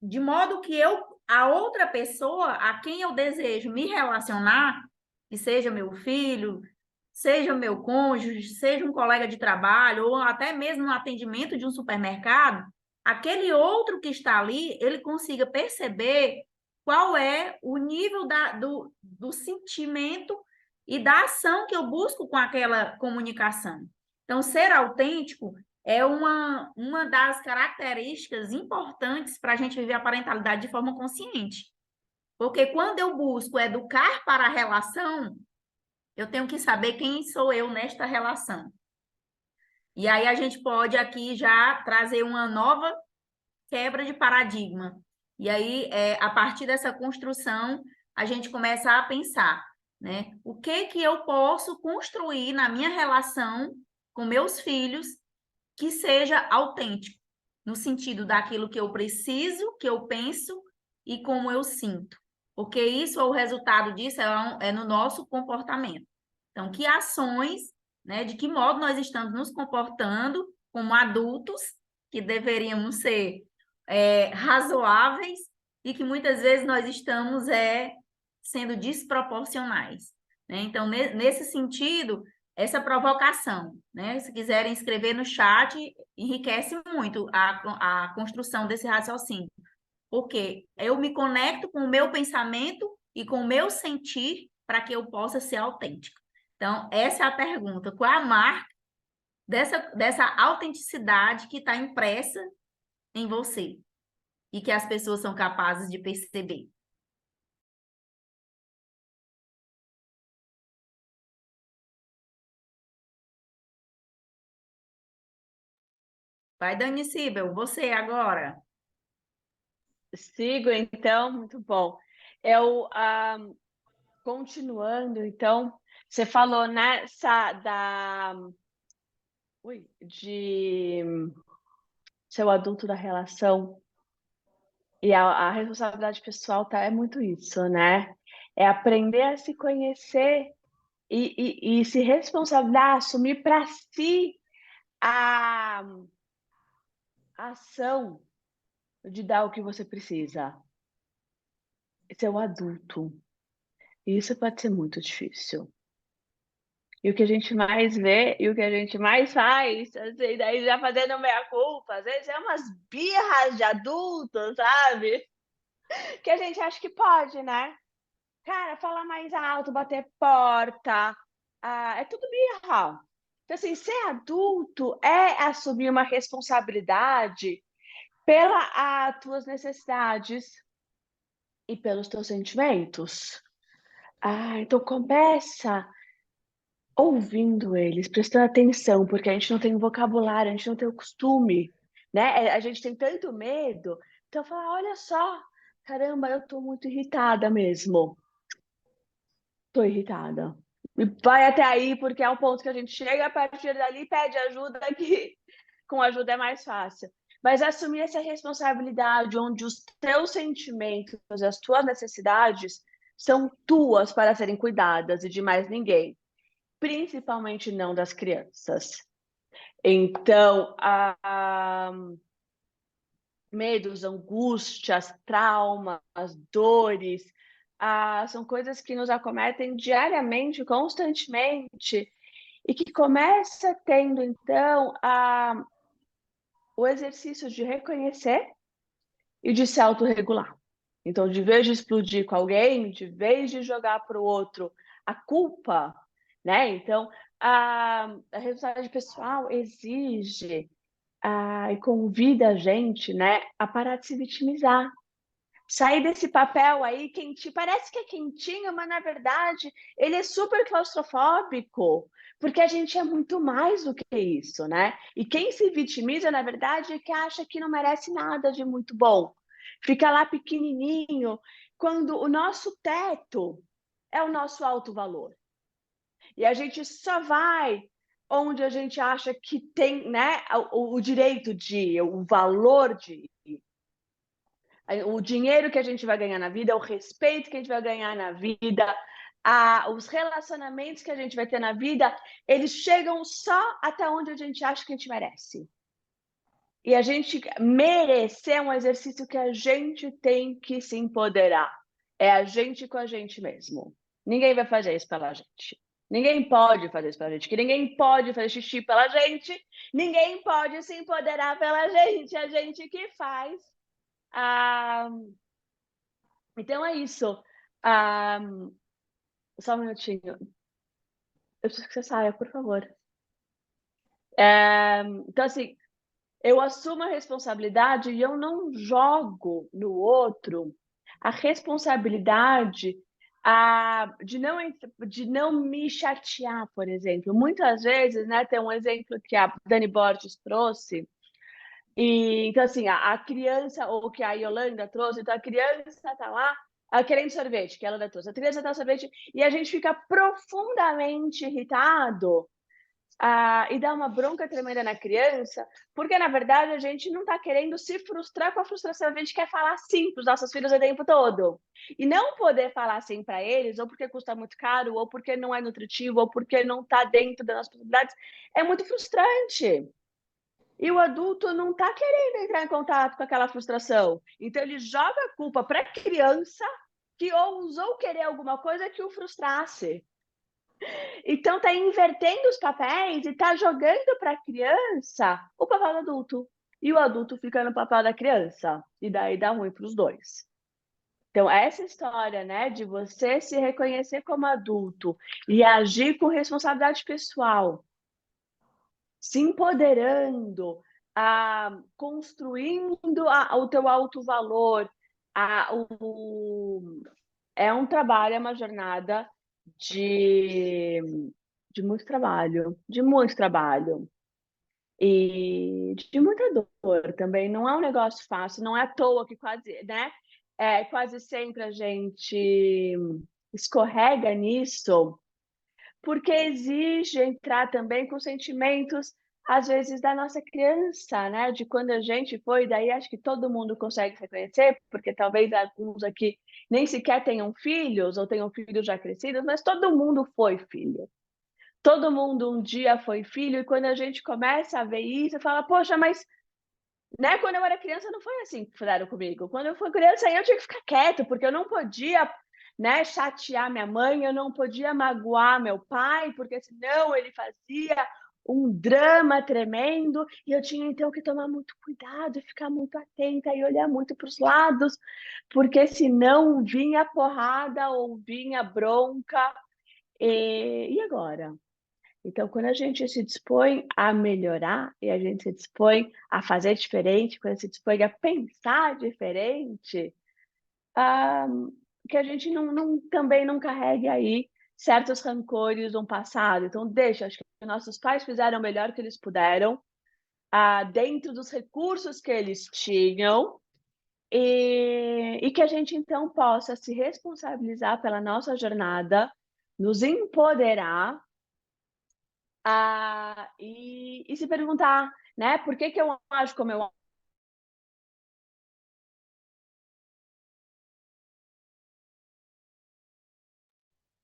de modo que a outra pessoa a quem eu desejo me relacionar, que seja meu filho, seja meu cônjuge, seja um colega de trabalho, ou até mesmo no atendimento de um supermercado, aquele outro que está ali, ele consiga perceber qual é o nível do sentimento e da ação que eu busco com aquela comunicação. Então, ser autêntico é uma das características importantes para a gente viver a parentalidade de forma consciente. Porque quando eu busco educar para a relação, eu tenho que saber quem sou eu nesta relação. E aí a gente pode aqui já trazer uma nova quebra de paradigma. E aí, a partir dessa construção, a gente começa a pensar, né? O que eu posso construir na minha relação com meus filhos que seja autêntico, no sentido daquilo que eu preciso, que eu penso e como eu sinto. Porque isso, o resultado disso é no nosso comportamento. Então, que ações, né, de que modo nós estamos nos comportando como adultos, que deveríamos ser razoáveis, e que muitas vezes nós estamos sendo desproporcionais, né? Então, nesse sentido, essa provocação, né? Se quiserem escrever no chat, enriquece muito a construção desse raciocínio, porque eu me conecto com o meu pensamento e com o meu sentir para que eu possa ser autêntico. Então, essa é a pergunta: qual é a marca dessa autenticidade que está impressa em você e que as pessoas são capazes de perceber? Vai, Dani Sibel, você agora. Sigo, então, muito bom. Continuando, então, você falou de ser o adulto da relação, e a responsabilidade pessoal é muito isso, né? É aprender a se conhecer e se responsabilizar, assumir para si a ação de dar o que você precisa. Ser o adulto. E isso pode ser muito difícil. E o que a gente mais vê e o que a gente mais faz, assim, daí já fazendo meia-culpa, às vezes é umas birras de adulto, sabe? Que a gente acha que pode, né? Cara, falar mais alto, bater porta, é tudo birra. Então, assim, ser adulto é assumir uma responsabilidade pelas tuas necessidades e pelos teus sentimentos. Então começa ouvindo eles, prestando atenção, porque a gente não tem vocabulário, a gente não tem o costume, né? A gente tem tanto medo. Então, fala, olha só, caramba, eu tô muito irritada mesmo. Tô irritada. E vai até aí, porque é o ponto que a gente chega, a partir dali pede ajuda, que com ajuda é mais fácil. Mas assumir essa responsabilidade, onde os teus sentimentos, as tuas necessidades são tuas para serem cuidadas e de mais ninguém, principalmente não das crianças. Então, medos, angústias, traumas, dores, são coisas que nos acometem diariamente, constantemente, e que começa tendo, então, o exercício de reconhecer e de se autorregular. Então, de vez de explodir com alguém, de vez de jogar para o outro a culpa, né? Então, a responsabilidade pessoal exige e convida a gente, né, a parar de se vitimizar. Sair desse papel aí quentinho, parece que é quentinho, mas na verdade ele é super claustrofóbico, porque a gente é muito mais do que isso, né? E quem se vitimiza, na verdade, é que acha que não merece nada de muito bom. Fica lá pequenininho, quando o nosso teto é o nosso alto valor. E a gente só vai onde a gente acha que tem, né, o direito de ir, o valor de ir. O dinheiro que a gente vai ganhar na vida, o respeito que a gente vai ganhar na vida, os relacionamentos que a gente vai ter na vida, eles chegam só até onde a gente acha que a gente merece. E a gente merecer é um exercício que a gente tem que se empoderar. É a gente com a gente mesmo. Ninguém vai fazer isso pela gente. Ninguém pode fazer isso pela gente. Que ninguém pode fazer xixi pela gente. Ninguém pode se empoderar pela gente. A gente que faz. Então é isso. Só um minutinho. Eu preciso que você saia, por favor. Então, assim, eu assumo a responsabilidade e eu não jogo no outro a responsabilidade de não me chatear, por exemplo. Muitas vezes, né, tem um exemplo que a Dani Borges trouxe, e então, assim, a criança, ou que a Yolanda trouxe, então a criança está lá querendo sorvete, que ela trouxe. A criança está sorvete e a gente fica profundamente irritado e dá uma bronca tremenda na criança, porque na verdade a gente não está querendo se frustrar com a frustração, a gente quer falar sim para os nossos filhos o tempo todo. E não poder falar sim para eles, ou porque custa muito caro, ou porque não é nutritivo, ou porque não está dentro das nossas possibilidades, é muito frustrante. E o adulto não está querendo entrar em contato com aquela frustração. Então, ele joga a culpa para a criança que ousou querer alguma coisa que o frustrasse. Então, está invertendo os papéis e está jogando para a criança o papel do adulto. E o adulto fica no papel da criança. E daí dá ruim para os dois. Então, essa história, né, de você se reconhecer como adulto e agir com responsabilidade pessoal, se empoderando, construindo o teu alto valor. É um trabalho, é uma jornada de muito trabalho, e de muita dor também. Não é um negócio fácil, não é à toa que quase, né? Quase sempre a gente escorrega nisso, porque exige entrar também com sentimentos, às vezes, da nossa criança, né? De quando a gente foi, daí acho que todo mundo consegue reconhecer, porque talvez alguns aqui nem sequer tenham filhos, ou tenham filhos já crescidos, mas todo mundo foi filho. Todo mundo um dia foi filho, e quando a gente começa a ver isso, fala, poxa, mas né, quando eu era criança não foi assim que fizeram comigo. Quando eu fui criança, eu tinha que ficar quieto, porque eu não podia, né, chatear minha mãe, eu não podia magoar meu pai, porque senão ele fazia um drama tremendo, e eu tinha então que tomar muito cuidado, ficar muito atenta e olhar muito para os lados, porque senão vinha porrada ou vinha bronca. E agora? Então, quando a gente se dispõe a melhorar e a gente se dispõe a fazer diferente, quando a gente se dispõe a pensar diferente, que a gente também não carregue aí certos rancores do passado. Então, acho que nossos pais fizeram o melhor que eles puderam, dentro dos recursos que eles tinham, e que a gente então possa se responsabilizar pela nossa jornada, nos empoderar e se perguntar, né, por que eu ajo como eu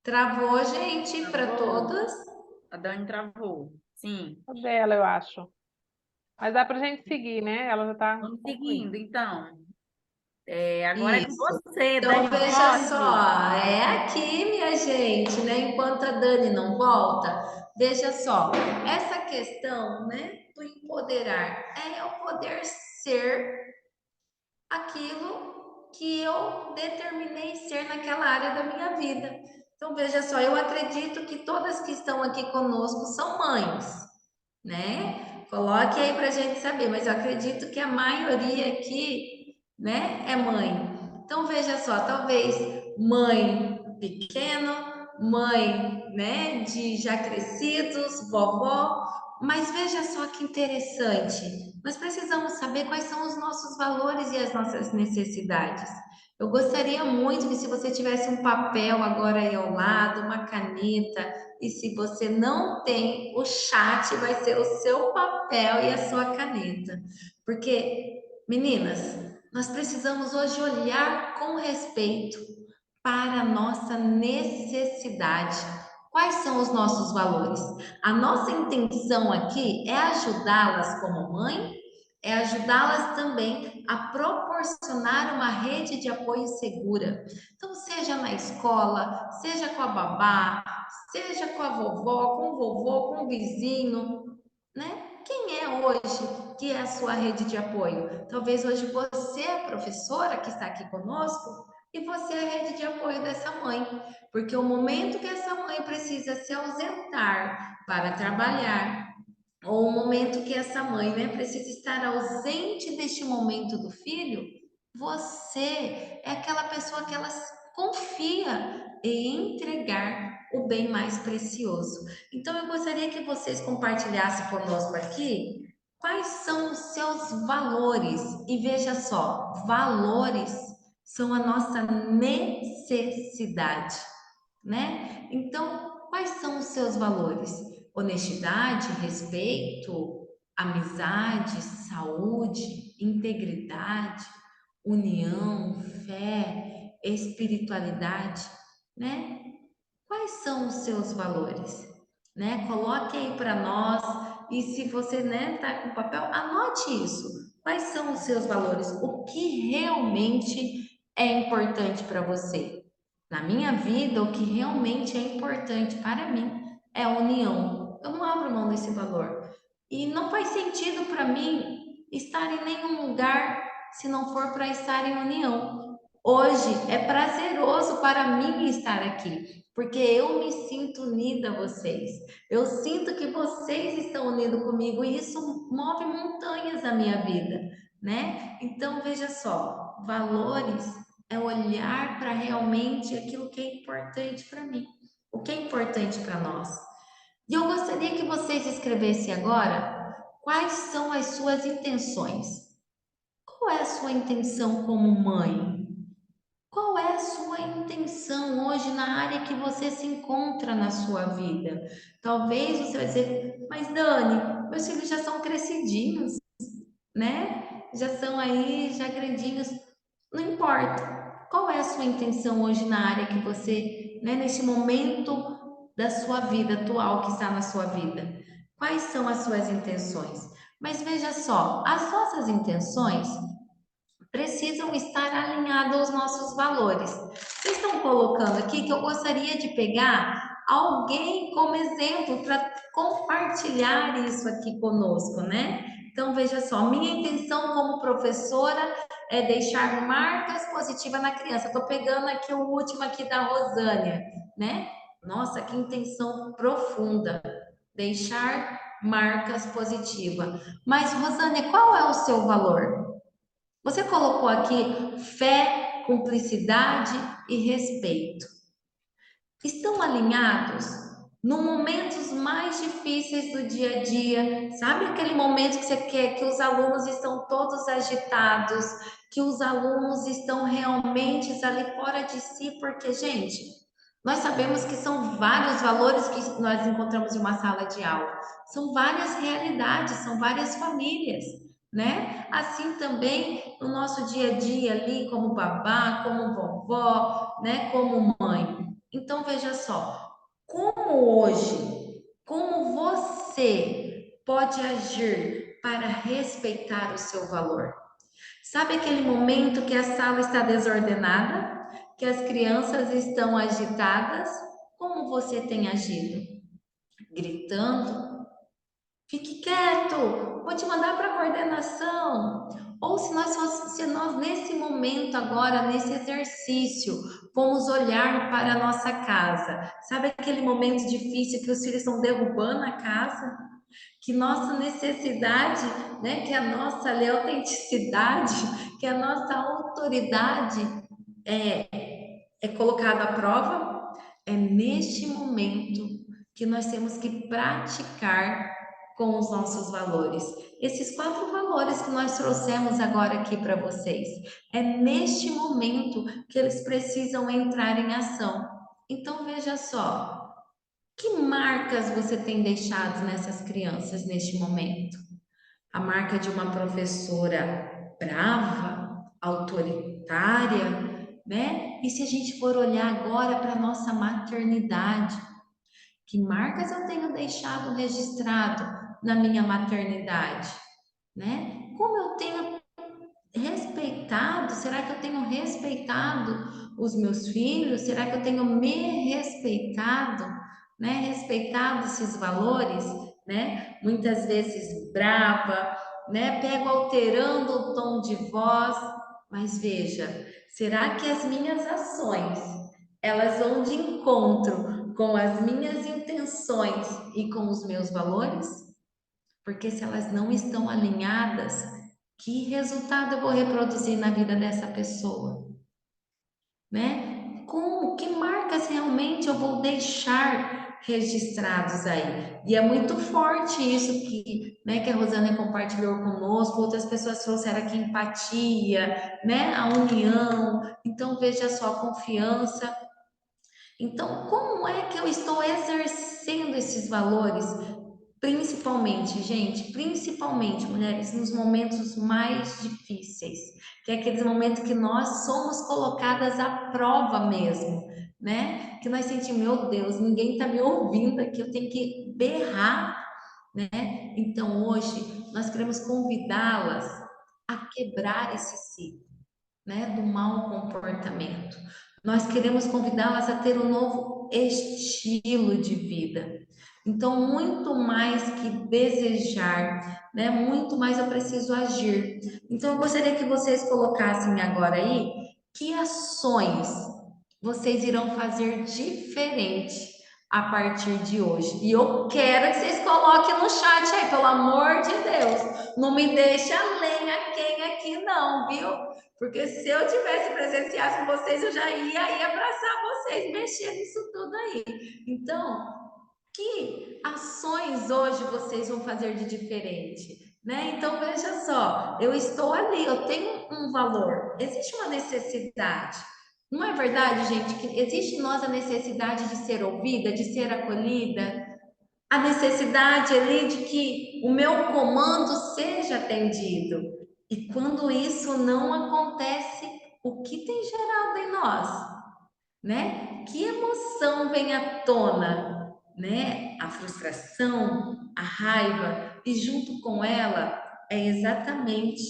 Travou, gente, para Travou. todas? A Dani travou. Sim. O dela, eu acho. Mas dá pra gente seguir, né? Ela já tá Vamos seguindo, concluindo. então. Agora é com Isso. você, Então, Dani, veja pode? só, é aqui, minha gente, né? Enquanto a Dani não volta, veja só, essa questão, né, do empoderar é eu poder ser aquilo que eu determinei ser naquela área da minha vida. Então, veja só, eu acredito que todas que estão aqui conosco são mães, né? Coloque aí para a gente saber, mas eu acredito que a maioria aqui, né, é mãe. Então, veja só, talvez mãe pequeno, mãe, né, de já crescidos, vovó, mas veja só que interessante. Nós precisamos saber quais são os nossos valores e as nossas necessidades. Eu gostaria muito que se você tivesse um papel agora aí ao lado, uma caneta, e se você não tem, o chat vai ser o seu papel e a sua caneta. Porque, meninas, nós precisamos hoje olhar com respeito para a nossa necessidade. Quais são os nossos valores? A nossa intenção aqui é ajudá-las como mãe, é ajudá-las também a proporcionar uma rede de apoio segura. Então, seja na escola, seja com a babá, seja com a vovó, com o vovô, com o vizinho, né? Quem é hoje que é a sua rede de apoio? Talvez hoje você é a professora que está aqui conosco e você é a rede de apoio dessa mãe, porque o momento que essa mãe precisa se ausentar para trabalhar, ou o momento que essa mãe, né, precisa estar ausente deste momento do filho, você é aquela pessoa que ela confia em entregar o bem mais precioso. Então eu gostaria que vocês compartilhassem conosco aqui quais são os seus valores. E veja só, valores são a nossa necessidade, né? Então, quais são os seus valores? Honestidade, respeito, amizade, saúde, integridade, união, fé, espiritualidade, né? Quais são os seus valores? Né? Coloque aí para nós e se você, né, tá com papel, anote isso. Quais são os seus valores? O que realmente é importante para você? Na minha vida, o que realmente é importante para mim é a união. Eu não abro mão desse valor. E não faz sentido para mim estar em nenhum lugar se não for para estar em união. Hoje é prazeroso para mim estar aqui, porque eu me sinto unida a vocês. Eu sinto que vocês estão unidos comigo e isso move montanhas na minha vida, né? Então veja só, valores é olhar para realmente aquilo que é importante para mim, o que é importante para nós. E eu gostaria que vocês escrevessem agora quais são as suas intenções. Qual é a sua intenção como mãe? Qual é a sua intenção hoje na área que você se encontra na sua vida? Talvez você vai dizer, mas Dani, meus filhos já são crescidinhos, né? Já são aí, já grandinhos. Não importa. Qual é a sua intenção hoje na área que você, né, neste momento da sua vida atual que está na sua vida? Quais são as suas intenções? Mas veja só, as nossas intenções precisam estar alinhados aos nossos valores. Vocês estão colocando aqui que eu gostaria de pegar alguém como exemplo para compartilhar isso aqui conosco, né? Então, veja só, minha intenção como professora é deixar marcas positivas na criança. Estou pegando aqui o último aqui da Rosânia, né? Nossa, que intenção profunda. Deixar marcas positivas. Mas, Rosânia, qual é o seu valor? Você colocou aqui fé, cumplicidade e respeito. Estão alinhados? nos momentos mais difíceis do dia a dia, sabe aquele momento que você quer que os alunos estão todos agitados, que os alunos estão realmente ali fora de si, porque, gente, nós sabemos que são vários valores que nós encontramos em uma sala de aula, são várias realidades, são várias famílias, né? Assim também no nosso dia a dia ali, como babá, como vovó, né? Como mãe. Então, veja só. Como hoje, como você pode agir para respeitar o seu valor? Sabe aquele momento que a sala está desordenada, que as crianças estão agitadas? Como você tem agido? Gritando? Fique quieto, vou te mandar para a coordenação. Ou se nós nesse momento agora, nesse exercício, vamos olhar para a nossa casa. Sabe aquele momento difícil que os filhos estão derrubando a casa? Que nossa necessidade, né, que a nossa autenticidade, que a nossa autoridade é colocada à prova? É neste momento que nós temos que praticar com os nossos valores. Esses 4 valores que nós trouxemos agora aqui para vocês. É neste momento que eles precisam entrar em ação. Então veja só, que marcas você tem deixado nessas crianças neste momento? A marca de uma professora brava, autoritária, né? E se a gente for olhar agora para a nossa maternidade, que marcas eu tenho deixado registrado na minha maternidade, né? Como eu tenho respeitado? Será que eu tenho respeitado os meus filhos? Será que eu tenho me respeitado, né? Respeitado esses valores, né? Muitas vezes brava, né? Pego alterando o tom de voz, mas veja, será que as minhas ações elas vão de encontro com as minhas intenções e com os meus valores? Porque se elas não estão alinhadas, que resultado eu vou reproduzir na vida dessa pessoa, né? Como, que marcas realmente eu vou deixar registrados aí? E é muito forte isso que, né, que a Rosana compartilhou conosco, outras pessoas trouxeram aqui empatia, né, a união. Então veja só, a confiança. Então, como é que eu estou exercendo esses valores? Principalmente, gente, principalmente, mulheres, nos momentos mais difíceis, que é aqueles momentos que nós somos colocadas à prova mesmo, né? Que nós sentimos, meu Deus, ninguém está me ouvindo aqui, eu tenho que berrar, né? Então, hoje, nós queremos convidá-las a quebrar esse ciclo, né, do mau comportamento. Nós queremos convidá-las a ter um novo estilo de vida. Então, muito mais que desejar, né, muito mais eu preciso agir. Então, eu gostaria que vocês colocassem agora aí que ações vocês irão fazer diferente a partir de hoje. E eu quero que vocês coloquem no chat aí, pelo amor de Deus. Não me deixa lenha quem aqui não, viu? Porque se eu tivesse presenciado com vocês, eu já ia abraçar vocês, mexer nisso tudo aí. Então, que ações hoje vocês vão fazer de diferente? Né? Então, veja só, eu estou ali, eu tenho um valor, existe uma necessidade. Não é verdade, gente, que existe em nós a necessidade de ser ouvida, de ser acolhida, a necessidade ali de que o meu comando seja atendido. E quando isso não acontece, o que tem gerado em nós, né? Que emoção vem à tona, né? A frustração, a raiva, e junto com ela é exatamente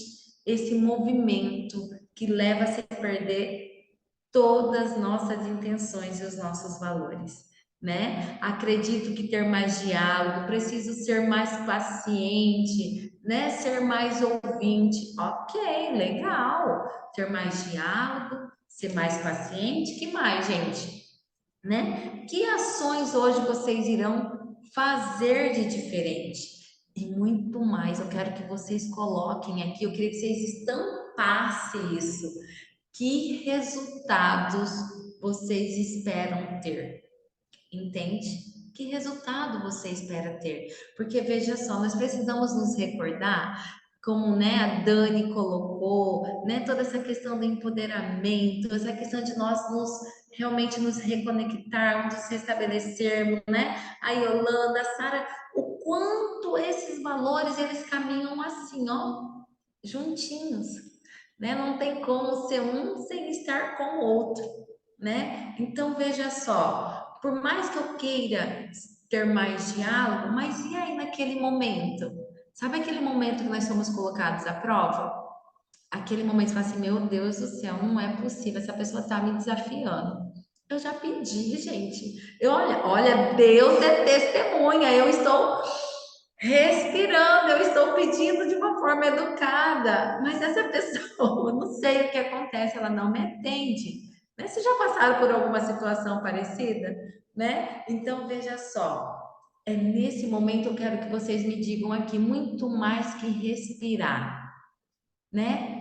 esse movimento que leva a se perder todas as nossas intenções e os nossos valores, né? Acredito que ter mais diálogo, preciso ser mais paciente, né? Ser mais ouvinte. Ok, legal. Ter mais diálogo, ser mais paciente. Que mais, gente? Né? Que ações hoje vocês irão fazer de diferente? E muito mais, eu quero que vocês coloquem aqui, eu queria que vocês estampassem isso. Que resultados vocês esperam ter? Entende? Que resultado você espera ter? Porque veja só, nós precisamos nos recordar, como né, a Dani colocou, né, toda essa questão do empoderamento, essa questão de nós realmente nos reconectarmos, nos restabelecermos, né? A Yolanda, a Sara, o quanto esses valores eles caminham assim, ó, juntinhos, né? Não tem como ser um sem estar com o outro, né? Então veja só, por mais que eu queira ter mais diálogo, mas e aí naquele momento? Sabe aquele momento que nós somos colocados à prova? Aquele momento que você fala assim, meu Deus do céu, não é possível, essa pessoa está me desafiando. Eu já pedi, gente. Olha, Deus é testemunha. Eu estou respirando, eu estou pedindo de uma forma educada, mas essa pessoa, não sei o que acontece, ela não me atende. Né? Vocês já passaram por alguma situação parecida, né? Então veja só, é nesse momento eu quero que vocês me digam aqui muito mais que respirar, né?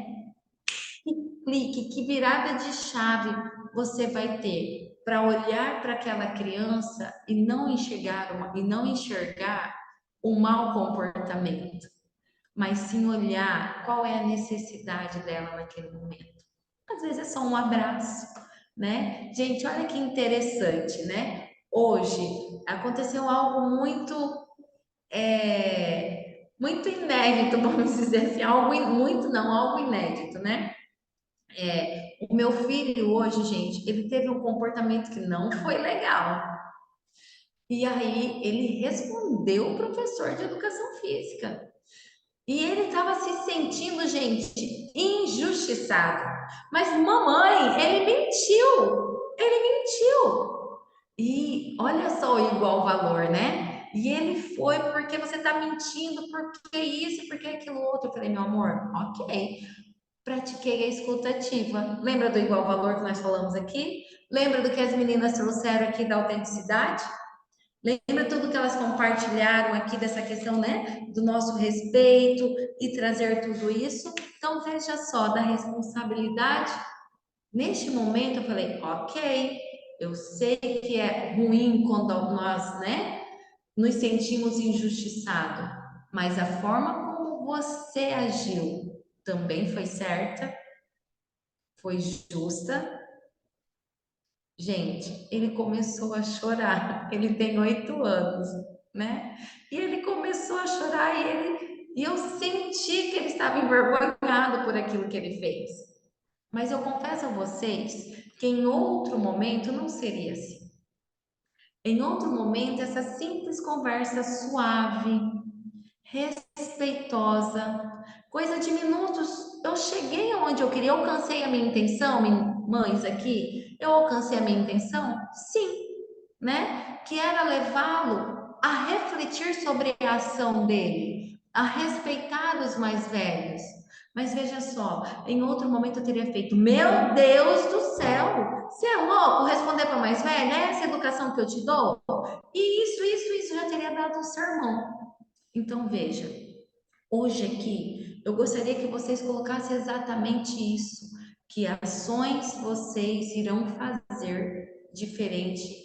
Que clique, que virada de chave você vai ter para olhar para aquela criança e não enxergar o mau comportamento, mas sim olhar qual é a necessidade dela naquele momento. Às vezes é só um abraço, né? Gente, olha que interessante, né? Hoje aconteceu algo muito inédito, vamos dizer assim, algo inédito, né? O meu filho hoje, gente, ele teve um comportamento que não foi legal. E aí ele respondeu o professor de educação física. E ele estava se sentindo, gente, injustiçado. Mas mamãe, ele mentiu. Ele mentiu. E olha só o igual valor, né? E ele foi porque você está mentindo, porque isso, porque aquilo outro. Eu falei, meu amor, ok. Pratiquei a escuta ativa. Lembra do igual valor que nós falamos aqui? Lembra do que as meninas trouxeram aqui da autenticidade? Lembra tudo que elas compartilharam aqui dessa questão, né? Do nosso respeito e trazer tudo isso? Então, veja só, da responsabilidade. Neste momento, eu falei, ok, eu sei que é ruim quando nós, né, nos sentimos injustiçados, mas a forma como você agiu também foi certa, foi justa. Gente, ele começou a chorar. Ele tem 8 anos, né? E ele começou a chorar e eu senti que ele estava envergonhado por aquilo que ele fez. Mas eu confesso a vocês que em outro momento não seria assim. Em outro momento, essa simples conversa suave, respeitosa, coisa de minutos, eu cheguei aonde eu queria, eu alcancei a minha intenção, mães aqui, eu alcancei a minha intenção? Sim, né? Que era levá-lo a refletir sobre a ação dele, a respeitar os mais velhos. Mas veja só, em outro momento eu teria feito, meu Deus do céu, você é louco responder para mais velho? É essa educação que eu te dou? E isso, já teria dado um sermão. Então veja, hoje aqui eu gostaria que vocês colocassem exatamente isso, que ações vocês irão fazer diferente,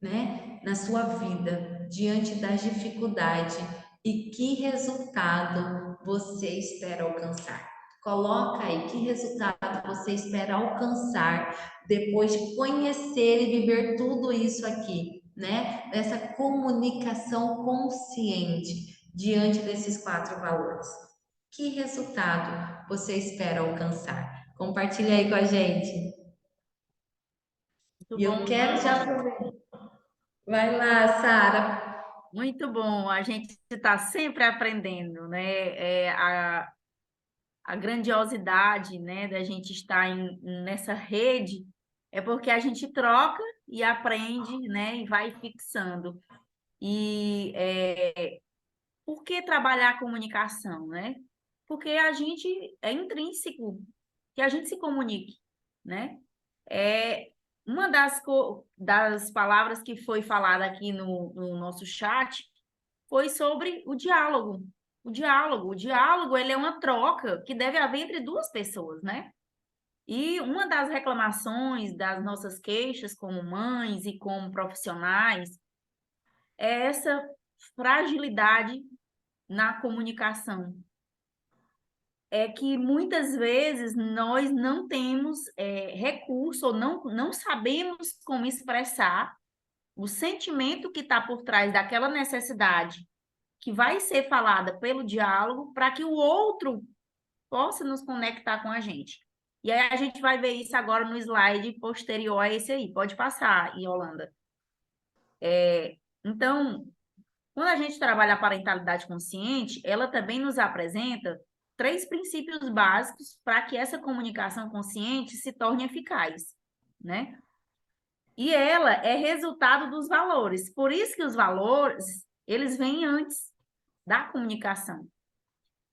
né, na sua vida diante das dificuldades e que resultado você espera alcançar. Coloca aí que resultado você espera alcançar depois de conhecer e viver tudo isso aqui, né? Dessa comunicação consciente diante desses 4 valores. Que resultado você espera alcançar? Compartilha aí com a gente. Muito E eu bom, quero já Mãe. aproveitar. Vai lá, Sara. Muito bom. A gente está sempre aprendendo, né? A grandiosidade, né, da gente estar nessa rede é porque a gente troca e aprende, né, e vai fixando. E por que trabalhar a comunicação, né? Porque a gente é intrínseco que a gente se comunique, né? É uma das palavras que foi falada aqui no nosso chat foi sobre o diálogo. O diálogo, ele é uma troca que deve haver entre duas pessoas, né? E uma das reclamações das nossas queixas como mães e como profissionais é essa fragilidade na comunicação. É que muitas vezes nós não temos recurso ou não sabemos como expressar o sentimento que está por trás daquela necessidade que vai ser falada pelo diálogo para que o outro possa nos conectar com a gente. E aí a gente vai ver isso agora no slide posterior a esse aí. Pode passar, Yolanda. Então, quando a gente trabalha a parentalidade consciente, ela também nos apresenta 3 princípios básicos para que essa comunicação consciente se torne eficaz, né? E ela é resultado dos valores. Por isso que os valores, eles vêm antes da comunicação.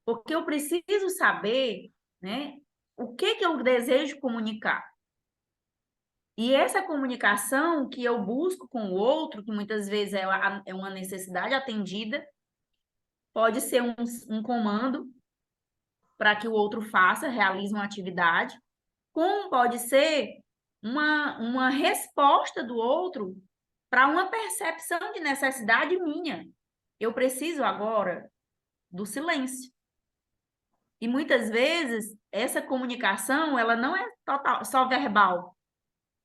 Porque eu preciso saber, né, o que eu desejo comunicar. E essa comunicação que eu busco com o outro, que muitas vezes é uma necessidade atendida, pode ser um comando para que o outro faça, realize uma atividade, como pode ser uma resposta do outro para uma percepção de necessidade minha. Eu preciso agora do silêncio. E muitas vezes essa comunicação, ela não é total, só verbal.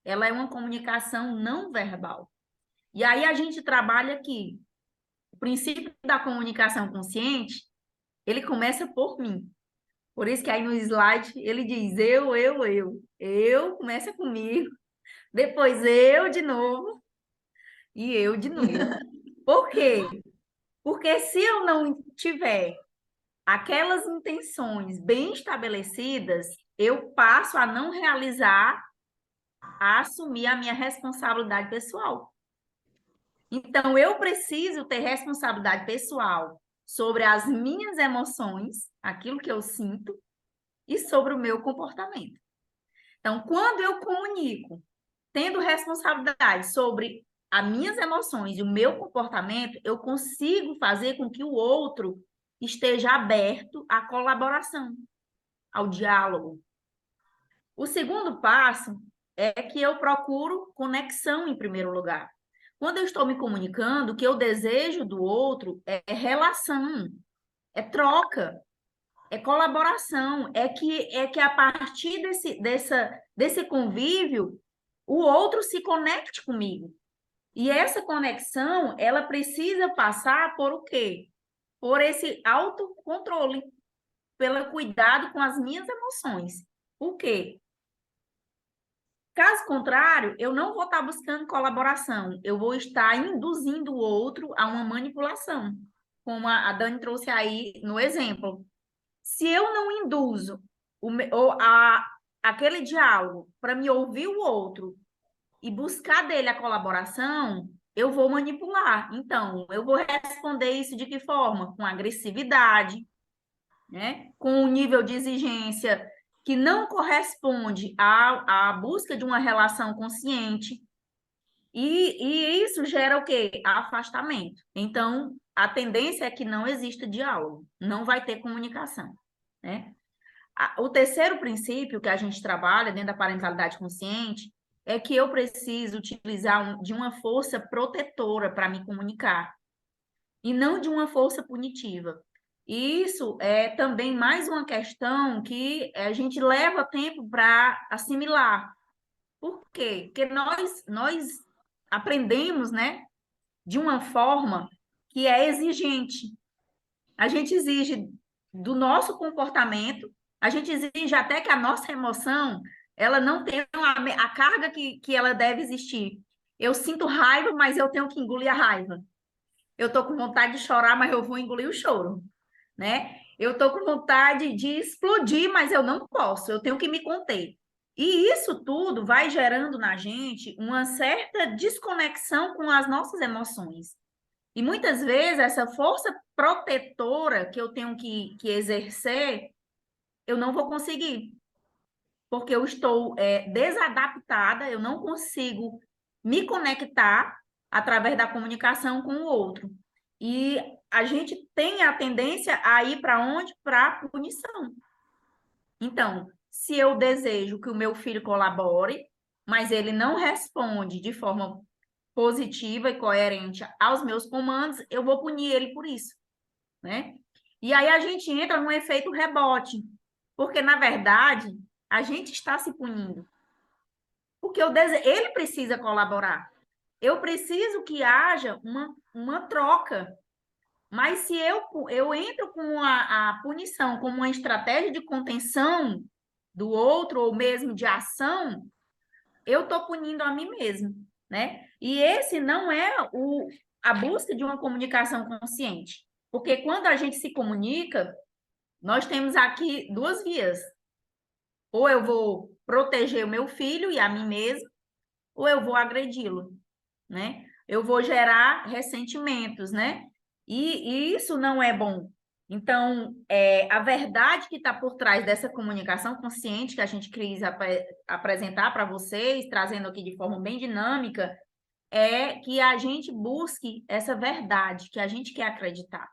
Ela é uma comunicação não verbal. E aí a gente trabalha aqui. O princípio da comunicação consciente, ele começa por mim. Por isso que aí no slide ele diz eu. Eu começa comigo, depois eu de novo e eu de novo. Por quê? Porque se eu não tiver aquelas intenções bem estabelecidas, eu passo a não realizar, a assumir a minha responsabilidade pessoal. Então, eu preciso ter responsabilidade pessoal sobre as minhas emoções, aquilo que eu sinto, e sobre o meu comportamento. Então, quando eu comunico, tendo responsabilidade sobre as minhas emoções e o meu comportamento, eu consigo fazer com que o outro esteja aberto à colaboração, ao diálogo. O segundo passo é que eu procuro conexão em primeiro lugar. Quando eu estou me comunicando, o que eu desejo do outro é relação, é troca, é colaboração, é que a partir desse convívio, o outro se conecte comigo. E essa conexão, ela precisa passar por o quê? Por esse autocontrole, pelo cuidado com as minhas emoções. Por quê? Caso contrário, eu não vou estar buscando colaboração, eu vou estar induzindo o outro a uma manipulação, como a Dani trouxe aí no exemplo. Se eu não induzo aquele diálogo para me ouvir o outro e buscar dele a colaboração, eu vou manipular. Então, eu vou responder isso de que forma? Com agressividade, né? Com um nível de exigência que não corresponde à busca de uma relação consciente. E isso gera o quê? Afastamento. Então, a tendência é que não exista diálogo, não vai ter comunicação, né? O terceiro princípio que a gente trabalha dentro da parentalidade consciente é que eu preciso utilizar de uma força protetora para me comunicar e não de uma força punitiva. E isso é também mais uma questão que a gente leva tempo para assimilar. Por quê? Porque nós aprendemos, né, de uma forma que é exigente. A gente exige do nosso comportamento, a gente exige até que a nossa emoção ela não tenha a carga que ela deve existir. Eu sinto raiva, mas eu tenho que engolir a raiva. Eu estou com vontade de chorar, mas eu vou engolir o choro, né? Eu estou com vontade de explodir, mas eu não posso, eu tenho que me conter. E isso tudo vai gerando na gente uma certa desconexão com as nossas emoções. E muitas vezes essa força protetora que eu tenho que exercer, eu não vou conseguir, porque eu estou desadaptada, eu não consigo me conectar através da comunicação com o outro. E a gente tem a tendência a ir para onde? Para a punição. Então, se eu desejo que o meu filho colabore, mas ele não responde de forma positiva e coerente aos meus comandos, eu vou punir ele por isso, né? E aí a gente entra num efeito rebote, porque, na verdade, a gente está se punindo. Porque ele precisa colaborar. Eu preciso que haja uma troca. Mas se eu entro com a punição como uma estratégia de contenção do outro, ou mesmo de ação, eu estou punindo a mim mesmo, né? E esse não é a busca de uma comunicação consciente. Porque quando a gente se comunica, nós temos aqui duas vias. Ou eu vou proteger o meu filho e a mim mesmo, ou eu vou agredi-lo, né? Eu vou gerar ressentimentos, né? E isso não é bom. Então, a verdade que está por trás dessa comunicação consciente que a gente quis apresentar para vocês, trazendo aqui de forma bem dinâmica, é que a gente busque essa verdade que a gente quer acreditar.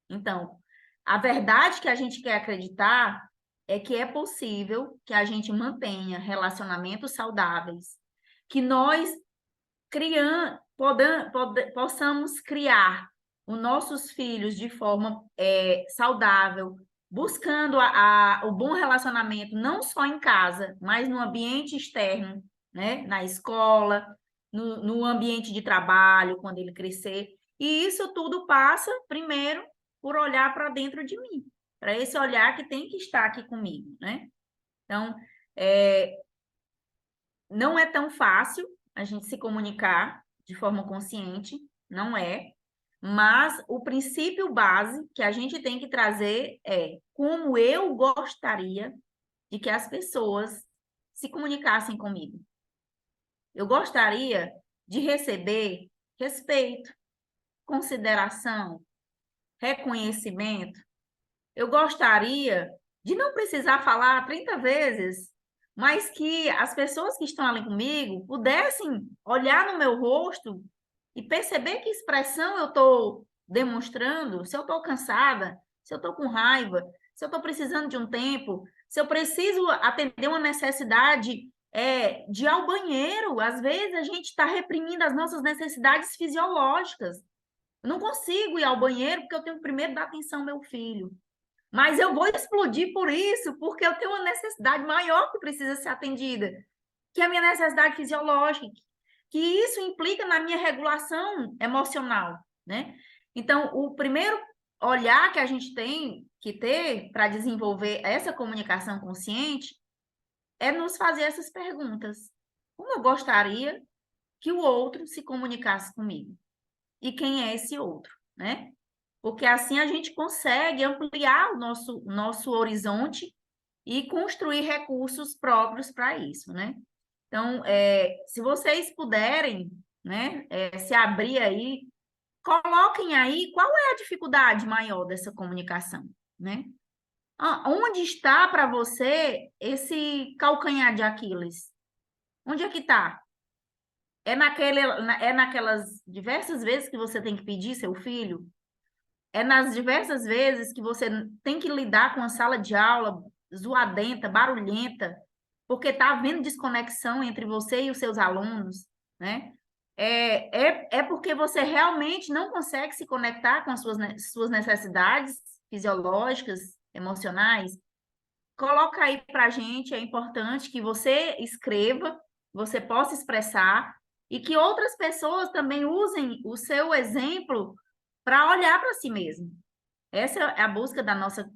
Então, a verdade que a gente quer acreditar é que é possível que a gente mantenha relacionamentos saudáveis, que nós possamos criar os nossos filhos de forma saudável, buscando o bom relacionamento, não só em casa, mas no ambiente externo, né? Na escola, no ambiente de trabalho, quando ele crescer. E isso tudo passa, primeiro, por olhar para dentro de mim, para esse olhar que tem que estar aqui comigo, né? Então, não é tão fácil a gente se comunicar de forma consciente, não é, mas o princípio base que a gente tem que trazer é como eu gostaria de que as pessoas se comunicassem comigo. Eu gostaria de receber respeito, consideração, reconhecimento. Eu gostaria de não precisar falar 30 vezes, mas que as pessoas que estão ali comigo pudessem olhar no meu rosto e perceber que expressão eu estou demonstrando, se eu estou cansada, se eu estou com raiva, se eu estou precisando de um tempo, se eu preciso atender uma necessidade de ir ao banheiro. Às vezes a gente está reprimindo as nossas necessidades fisiológicas. Eu não consigo ir ao banheiro porque eu tenho que primeiro dar atenção ao meu filho. Mas eu vou explodir por isso, porque eu tenho uma necessidade maior que precisa ser atendida, que é a minha necessidade fisiológica, que isso implica na minha regulação emocional, né? Então, o primeiro olhar que a gente tem que ter para desenvolver essa comunicação consciente é nos fazer essas perguntas. Como eu gostaria que o outro se comunicasse comigo? E quem é esse outro, né? Porque assim a gente consegue ampliar o nosso horizonte e construir recursos próprios para isso, né? Então, se vocês puderem, né, se abrir aí, coloquem aí qual é a dificuldade maior dessa comunicação, né? Onde está para você esse calcanhar de Aquiles? Onde é que está? É naquelas diversas vezes que você tem que pedir seu filho? É nas diversas vezes que você tem que lidar com a sala de aula zoadenta, barulhenta, porque está havendo desconexão entre você e os seus alunos, né? É porque você realmente não consegue se conectar com as suas necessidades fisiológicas, emocionais. Coloca aí para a gente, é importante que você escreva, você possa expressar e que outras pessoas também usem o seu exemplo para olhar para si mesmo. Essa é a busca da nossa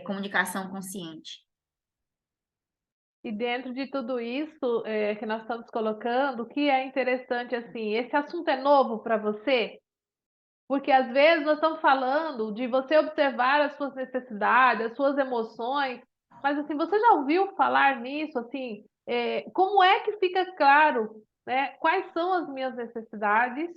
comunicação consciente. E dentro de tudo isso que nós estamos colocando, o que é interessante, assim, esse assunto é novo para você? Porque às vezes nós estamos falando de você observar as suas necessidades, as suas emoções, mas assim, você já ouviu falar nisso, assim, como é que fica claro, né, quais são as minhas necessidades,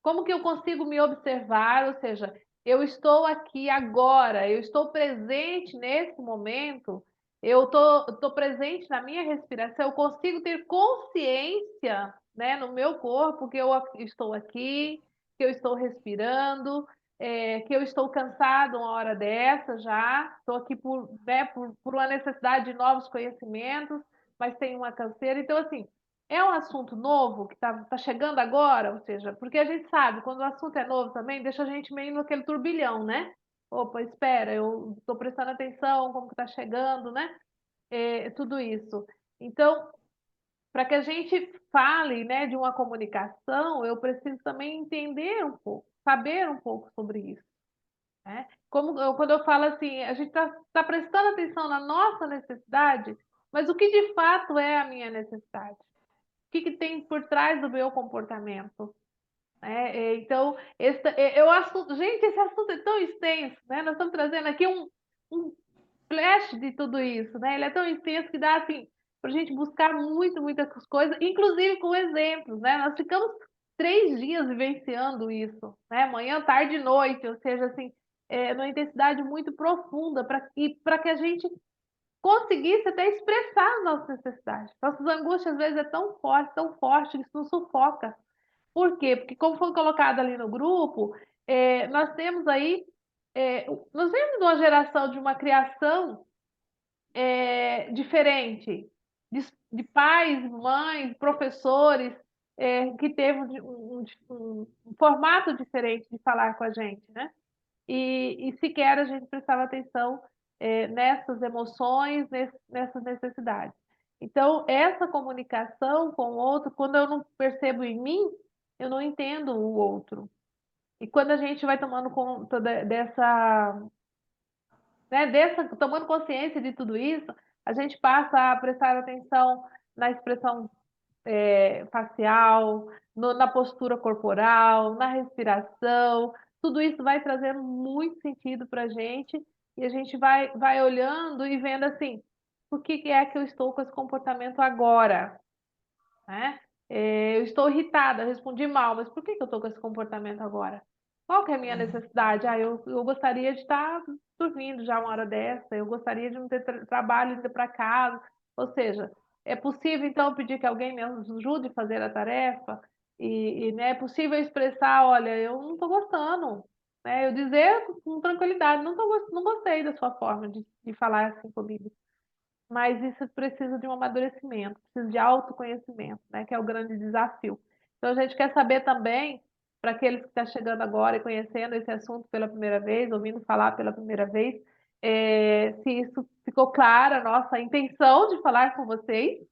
como que eu consigo me observar, ou seja, eu estou aqui agora, eu estou presente nesse momento, eu estou presente na minha respiração, eu consigo ter consciência, né, no meu corpo que eu estou aqui, que eu estou respirando, que eu estou cansado uma hora dessa já, estou aqui por uma necessidade de novos conhecimentos, mas tenho uma canseira. Então, assim, É um assunto novo que tá chegando agora, ou seja, porque a gente sabe, quando o assunto é novo também, deixa a gente meio naquele turbilhão, né? Opa, espera, eu estou prestando atenção, como que está chegando, né? Tudo isso. Então, para que a gente fale, né, de uma comunicação, eu preciso também entender um pouco, saber um pouco sobre isso, né? Quando eu falo assim, a gente tá prestando atenção na nossa necessidade, mas o que de fato é a minha necessidade? O que que tem por trás do meu comportamento? Né? Então, o assunto, gente, esse assunto é tão extenso, né? Nós estamos trazendo aqui um flash de tudo isso, né? Ele é tão extenso que dá assim para a gente buscar muitas coisas, inclusive com exemplos, né? Nós ficamos 3 dias vivenciando isso, né? Manhã, tarde e noite, ou seja, assim, numa intensidade muito profunda para que a gente conseguisse até expressar as nossas necessidades. Nossas angústias às vezes é tão forte, que isso nos sufoca. Por quê? Porque como foi colocado ali no grupo, nós temos aí, nós vemos uma geração de uma criação diferente, de pais, mães, professores, que teve um formato diferente de falar com a gente, né? E sequer a gente prestava atenção nessas emoções, nessas necessidades. Então, essa comunicação com o outro, quando eu não percebo em mim, eu não entendo o outro. E quando a gente vai tomando conta tomando consciência de tudo isso, a gente passa a prestar atenção na expressão facial, na postura corporal, na respiração. Tudo isso vai trazendo muito sentido para a gente e a gente vai olhando e vendo assim, por que é que eu estou com esse comportamento agora? Né? Eu estou irritada, eu respondi mal, mas por que eu estou com esse comportamento agora? Qual que é a minha necessidade? Eu gostaria de estar dormindo já uma hora dessa, eu gostaria de não ter trabalho indo para casa. Ou seja, é possível então pedir que alguém me ajude a fazer a tarefa? Né, é possível expressar, olha, eu não estou gostando. Né? Eu dizer com tranquilidade, não gostei da sua forma de falar assim comigo. Mas isso precisa de um amadurecimento, precisa de autoconhecimento, né, que é o grande desafio. Então, a gente quer saber também, para aqueles que estão chegando agora e conhecendo esse assunto pela primeira vez, ouvindo falar pela primeira vez, se isso ficou clara a nossa intenção de falar com vocês,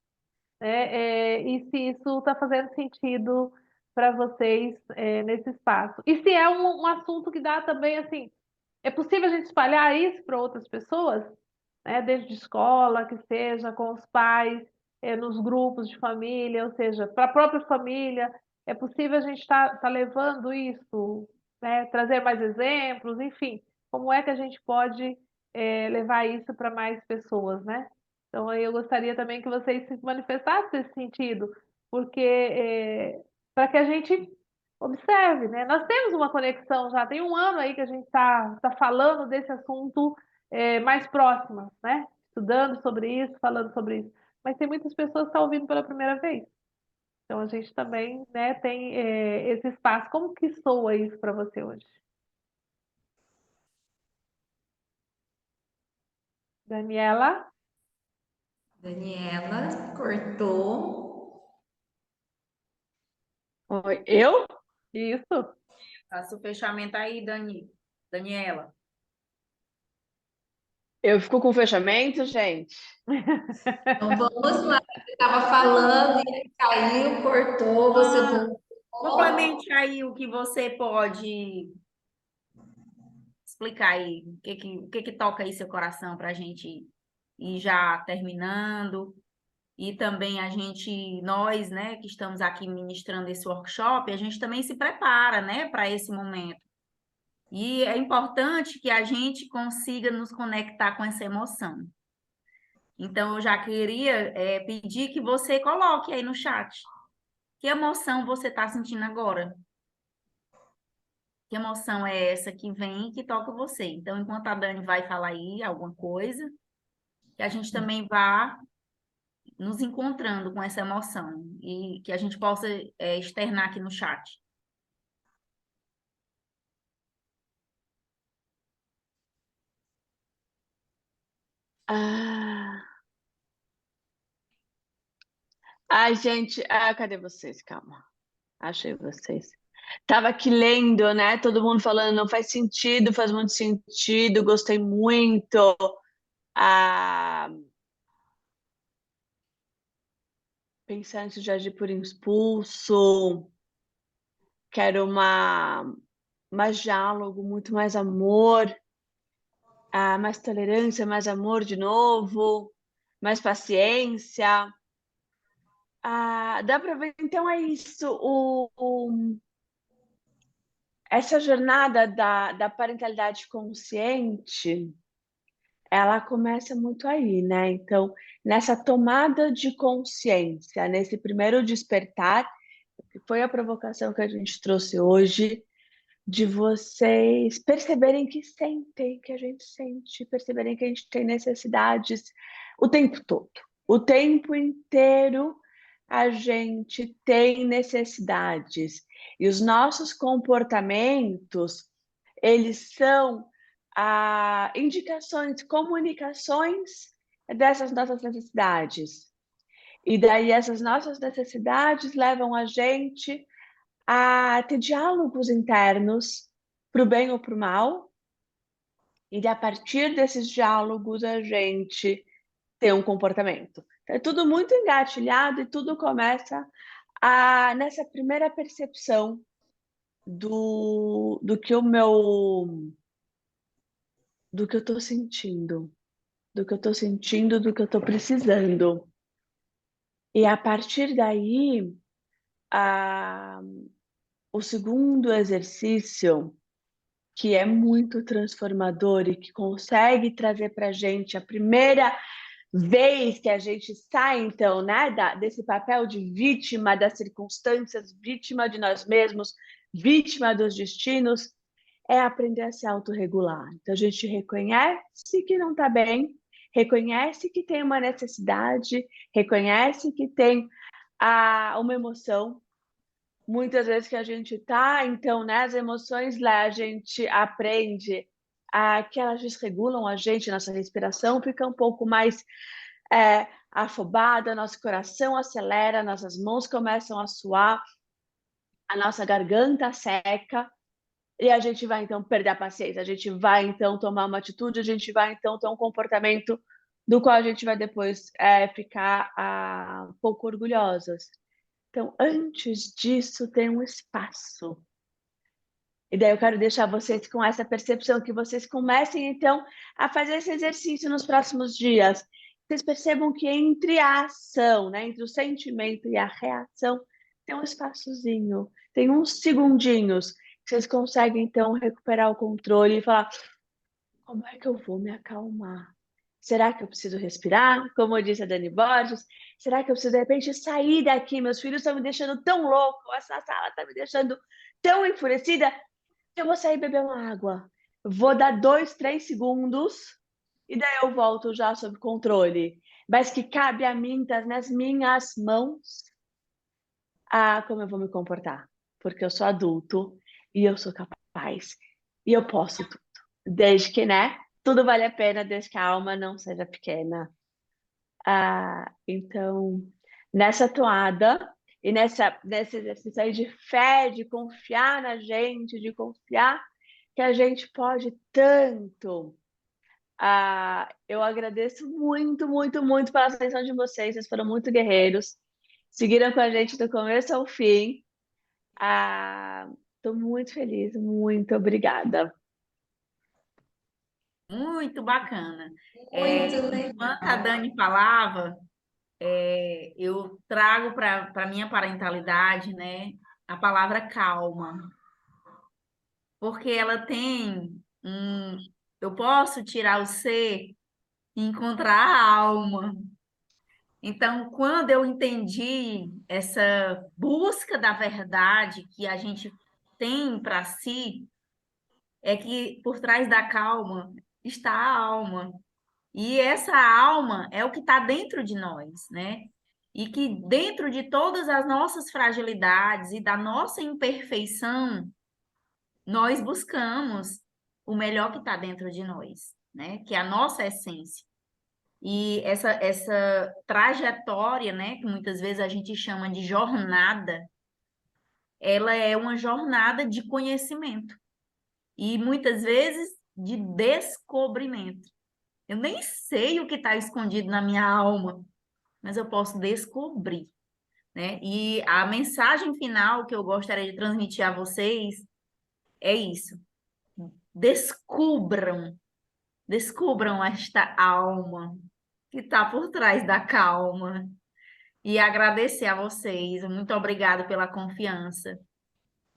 né, e se isso está fazendo sentido para vocês nesse espaço. E se é um assunto que dá também, assim, é possível a gente espalhar isso para outras pessoas? Né, desde escola, que seja com os pais, nos grupos de família, ou seja, para a própria família, é possível a gente estar levando isso, né, trazer mais exemplos, enfim, como é que a gente pode levar isso para mais pessoas, né? Então, aí eu gostaria também que vocês se manifestassem nesse sentido, porque para que a gente observe, né? Nós temos uma conexão já, tem um ano aí que a gente tá falando desse assunto mais próximas, né? Estudando sobre isso, falando sobre isso. Mas tem muitas pessoas que estão ouvindo pela primeira vez. Então a gente também, né, tem esse espaço. Como que soa isso para você hoje? Daniela? Daniela, cortou. Oi, eu? Isso? Faça o fechamento aí, Daniela. Eu fico com fechamento, gente? Então vamos lá. Você estava falando e aí caiu, cortou, você Ah, voltou. complemente aí o que você pode explicar aí, o que que toca aí seu coração para a gente ir já terminando. E também nós, né, que estamos aqui ministrando esse workshop, a gente também se prepara, né, para esse momento. E é importante que a gente consiga nos conectar com essa emoção. Então, eu já queria, pedir que você coloque aí no chat. Que emoção você está sentindo agora? Que emoção é essa que vem e que toca você? Então, enquanto a Dani vai falar aí alguma coisa, que a gente também vá nos encontrando com essa emoção e que a gente possa externar aqui no chat. Ah, Ai, gente, cadê vocês? Calma. Achei vocês. Tava aqui lendo, né? Todo mundo falando, não faz sentido, faz muito sentido, gostei muito. Ah, pensar antes de agir por impulso, quero mais diálogo, muito mais amor, mais tolerância, mais amor de novo, mais paciência. Dá para ver, então é isso. Essa jornada da parentalidade consciente, ela começa muito aí, né? Então, nessa tomada de consciência, nesse primeiro despertar, que foi a provocação que a gente trouxe hoje, de vocês perceberem que sentem, que a gente sente, perceberem que a gente tem necessidades o tempo todo. O tempo inteiro a gente tem necessidades. E os nossos comportamentos, eles são indicações, comunicações dessas nossas necessidades. E daí essas nossas necessidades levam a gente a ter diálogos internos para o bem ou para o mal, e a partir desses diálogos a gente ter um comportamento. É tudo muito engatilhado e tudo começa nessa primeira percepção do que do que eu estou sentindo, do que eu estou sentindo, do que eu estou precisando. E a partir daí, o segundo exercício, que é muito transformador e que consegue trazer para a gente a primeira vez que a gente sai, então, né, desse papel de vítima das circunstâncias, vítima de nós mesmos, vítima dos destinos, é aprender a se autorregular. Então, a gente reconhece que não está bem, reconhece que tem uma necessidade, reconhece que tem uma emoção. Muitas vezes que a gente tá, então, né, as emoções lá, a gente aprende que elas desregulam a gente, nossa respiração fica um pouco mais afobada, nosso coração acelera, nossas mãos começam a suar, a nossa garganta seca, e a gente vai, então, perder a paciência, a gente vai, então, tomar uma atitude, a gente vai, então, ter um comportamento do qual a gente vai depois ficar um pouco orgulhosas. Então, antes disso, tem um espaço. E daí eu quero deixar vocês com essa percepção, que vocês comecem, então, a fazer esse exercício nos próximos dias. Vocês percebam que entre a ação, né, entre o sentimento e a reação, tem um espaçozinho, tem uns segundinhos que vocês conseguem, então, recuperar o controle e falar: como é que eu vou me acalmar? Será que eu preciso respirar? Como disse a Dani Borges, será que eu preciso, de repente, sair daqui? Meus filhos estão me deixando tão louco, essa sala está me deixando tão enfurecida. Eu vou sair beber uma água. Vou dar 2, 3 segundos e daí eu volto já sob controle. Mas que cabe a mim, tá nas minhas mãos, como eu vou me comportar. Porque eu sou adulto e eu sou capaz. E eu posso tudo. Desde que, né? Tudo vale a pena, desde que a alma não seja pequena. Então, nessa toada e nesse exercício aí de fé, de confiar na gente, de confiar que a gente pode tanto. Eu agradeço muito, muito, muito pela atenção de vocês. Vocês foram muito guerreiros. Seguiram com a gente do começo ao fim. Estou muito feliz. Muito obrigada. Muito bacana. Muito Enquanto a legal. Dani falava, eu trago para a minha parentalidade, né, a palavra calma, porque ela tem eu posso tirar o ser e encontrar a alma. Então, quando eu entendi essa busca da verdade que a gente tem para si, é que por trás da calma está a alma. E essa alma é o que está dentro de nós, né? E que dentro de todas as nossas fragilidades e da nossa imperfeição, nós buscamos o melhor que está dentro de nós, né? Que é a nossa essência. E essa trajetória, né, que muitas vezes a gente chama de jornada, ela é uma jornada de conhecimento e muitas vezes de descobrimento. Eu nem sei o que está escondido na minha alma, mas eu posso descobrir, né? E a mensagem final que eu gostaria de transmitir a vocês é isso. Descubram, descubram esta alma que está por trás da calma. E agradecer a vocês. Muito obrigada pela confiança,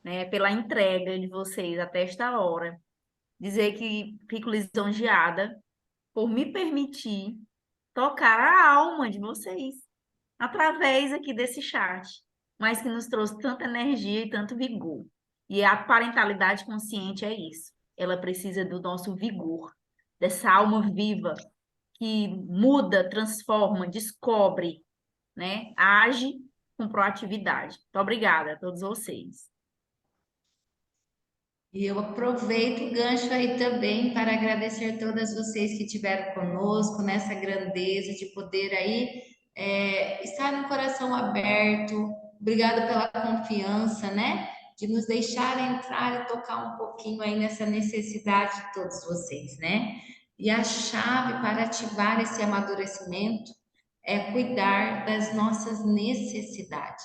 né? Pela entrega de vocês até esta hora. Dizer que fico lisonjeada por me permitir tocar a alma de vocês através aqui desse chat, mas que nos trouxe tanta energia e tanto vigor. E a parentalidade consciente é isso. Ela precisa do nosso vigor, dessa alma viva que muda, transforma, descobre, né? Age com proatividade. Muito obrigada a todos vocês. E eu aproveito o gancho aí também para agradecer todas vocês que tiveram conosco nessa grandeza de poder aí estar no coração aberto. Obrigada pela confiança, né? De nos deixar entrar e tocar um pouquinho aí nessa necessidade de todos vocês, né? E a chave para ativar esse amadurecimento é cuidar das nossas necessidades.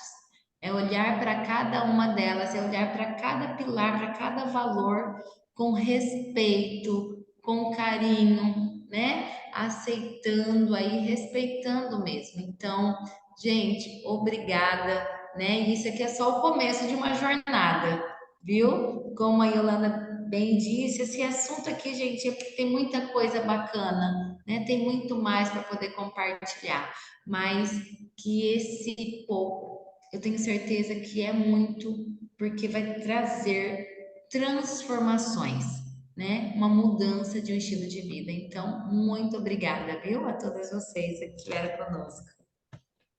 É olhar para cada uma delas, é olhar para cada pilar, para cada valor com respeito, com carinho, né? Aceitando aí, respeitando mesmo. Então, gente, obrigada, né? Isso aqui é só o começo de uma jornada, viu? Como a Yolanda bem disse, esse assunto aqui, gente, é porque tem muita coisa bacana, né? Tem muito mais para poder compartilhar, mas que esse pouco eu tenho certeza que é muito, porque vai trazer transformações, né? Uma mudança de um estilo de vida. Então, muito obrigada, viu? A todas vocês que estiveram conosco.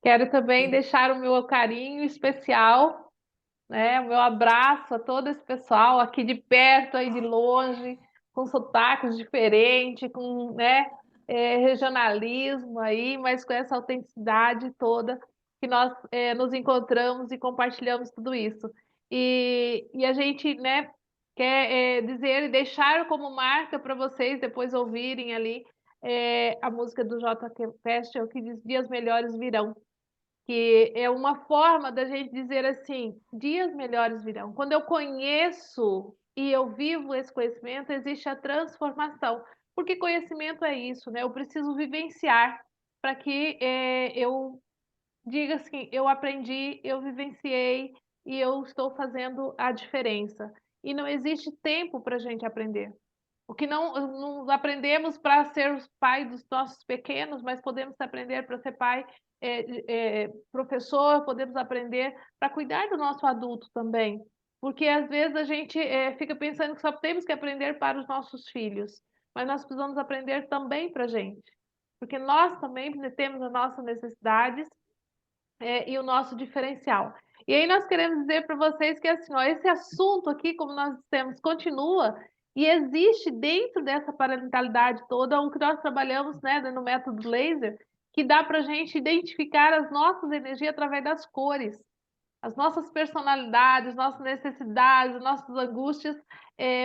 Quero também deixar o meu carinho especial, né? O meu abraço a todo esse pessoal aqui de perto, aí de longe, com sotaques diferentes, com, né, regionalismo aí, mas com essa autenticidade toda que nós nos encontramos e compartilhamos tudo isso. E a gente, né, quer dizer e deixar como marca para vocês depois ouvirem ali a música do J. Quest, que diz Dias Melhores Virão, que é uma forma da gente dizer assim, dias melhores virão. Quando eu conheço e eu vivo esse conhecimento, existe a transformação. Porque conhecimento é isso, né? Eu preciso vivenciar para que eu diga assim, eu aprendi, eu vivenciei e eu estou fazendo a diferença. E não existe tempo para a gente aprender. O que não aprendemos para ser os pais dos nossos pequenos, mas podemos aprender para ser pai, professor, podemos aprender para cuidar do nosso adulto também. Porque às vezes a gente fica pensando que só temos que aprender para os nossos filhos, mas nós precisamos aprender também para a gente. Porque nós também temos as nossas necessidades e o nosso diferencial. E aí nós queremos dizer para vocês que assim, ó, esse assunto aqui, como nós dissemos, continua e existe dentro dessa parentalidade toda o que nós trabalhamos, né, no método laser, que dá para a gente identificar as nossas energias através das cores. As nossas personalidades, nossas necessidades, nossas angústias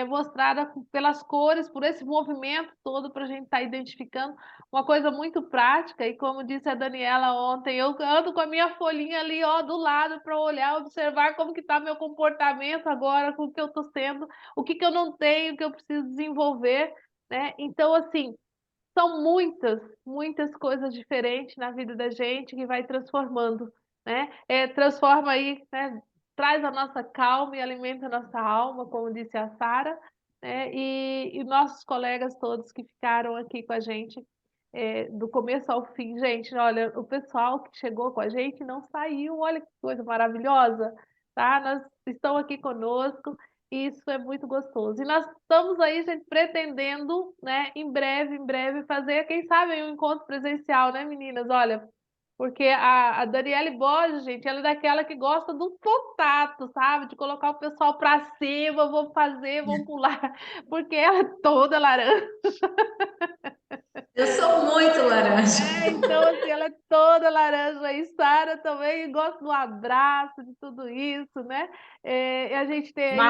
mostradas pelas cores, por esse movimento todo para a gente estar identificando uma coisa muito prática. E como disse a Daniela ontem, eu ando com a minha folhinha ali ó, do lado para olhar, observar como que está meu comportamento agora, com o que eu estou sendo, o que eu não tenho, o que eu preciso desenvolver, né? Então, assim, são muitas, muitas coisas diferentes na vida da gente que vai transformando, né? Transforma aí, né? Traz a nossa calma e alimenta a nossa alma, como disse a Sara, né? E nossos colegas todos que ficaram aqui com a gente do começo ao fim. Gente, olha, o pessoal que chegou com a gente não saiu, olha que coisa maravilhosa, tá? Nós estão aqui conosco. Isso é muito gostoso. E nós estamos aí, gente, pretendendo, né, em breve, fazer, quem sabe, um encontro presencial, né, meninas? Olha, porque a Daniele Borges, gente, ela é daquela que gosta do contato, sabe? De colocar o pessoal para cima, vou fazer, vou pular, porque ela é toda laranja. Eu sou muito laranja. Então, assim, ela é toda laranja. E Sara também gosta do abraço, de tudo isso, né? E a gente tem aí O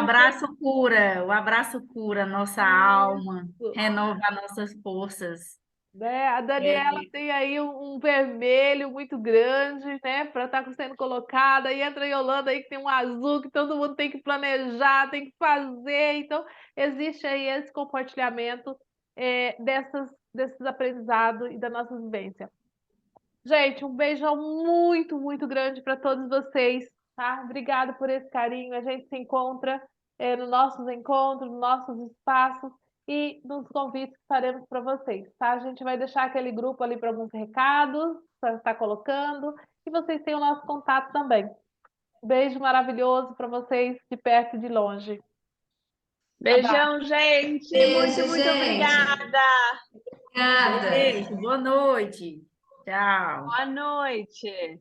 abraço cura a nossa alma, isso, renova nossas forças. né? A Daniela É, tem aí um vermelho muito grande, né? Para estar sendo colocada. E entra a Yolanda aí que tem um azul que todo mundo tem que planejar, tem que fazer. Então, existe aí esse compartilhamento desses aprendizados e da nossa vivência. Gente, um beijão muito, muito grande para todos vocês, tá? Obrigada por esse carinho. A gente se encontra nos nossos encontros, nos nossos espaços e nos convites que faremos para vocês, tá? A gente vai deixar aquele grupo ali para alguns recados, para estar colocando, e vocês têm o nosso contato também. Um beijo maravilhoso para vocês de perto e de longe. Abraço. Beijão, gente. Beijo, Muito gente. obrigada. Obrigada. beijo, boa noite. Tchau. Boa noite.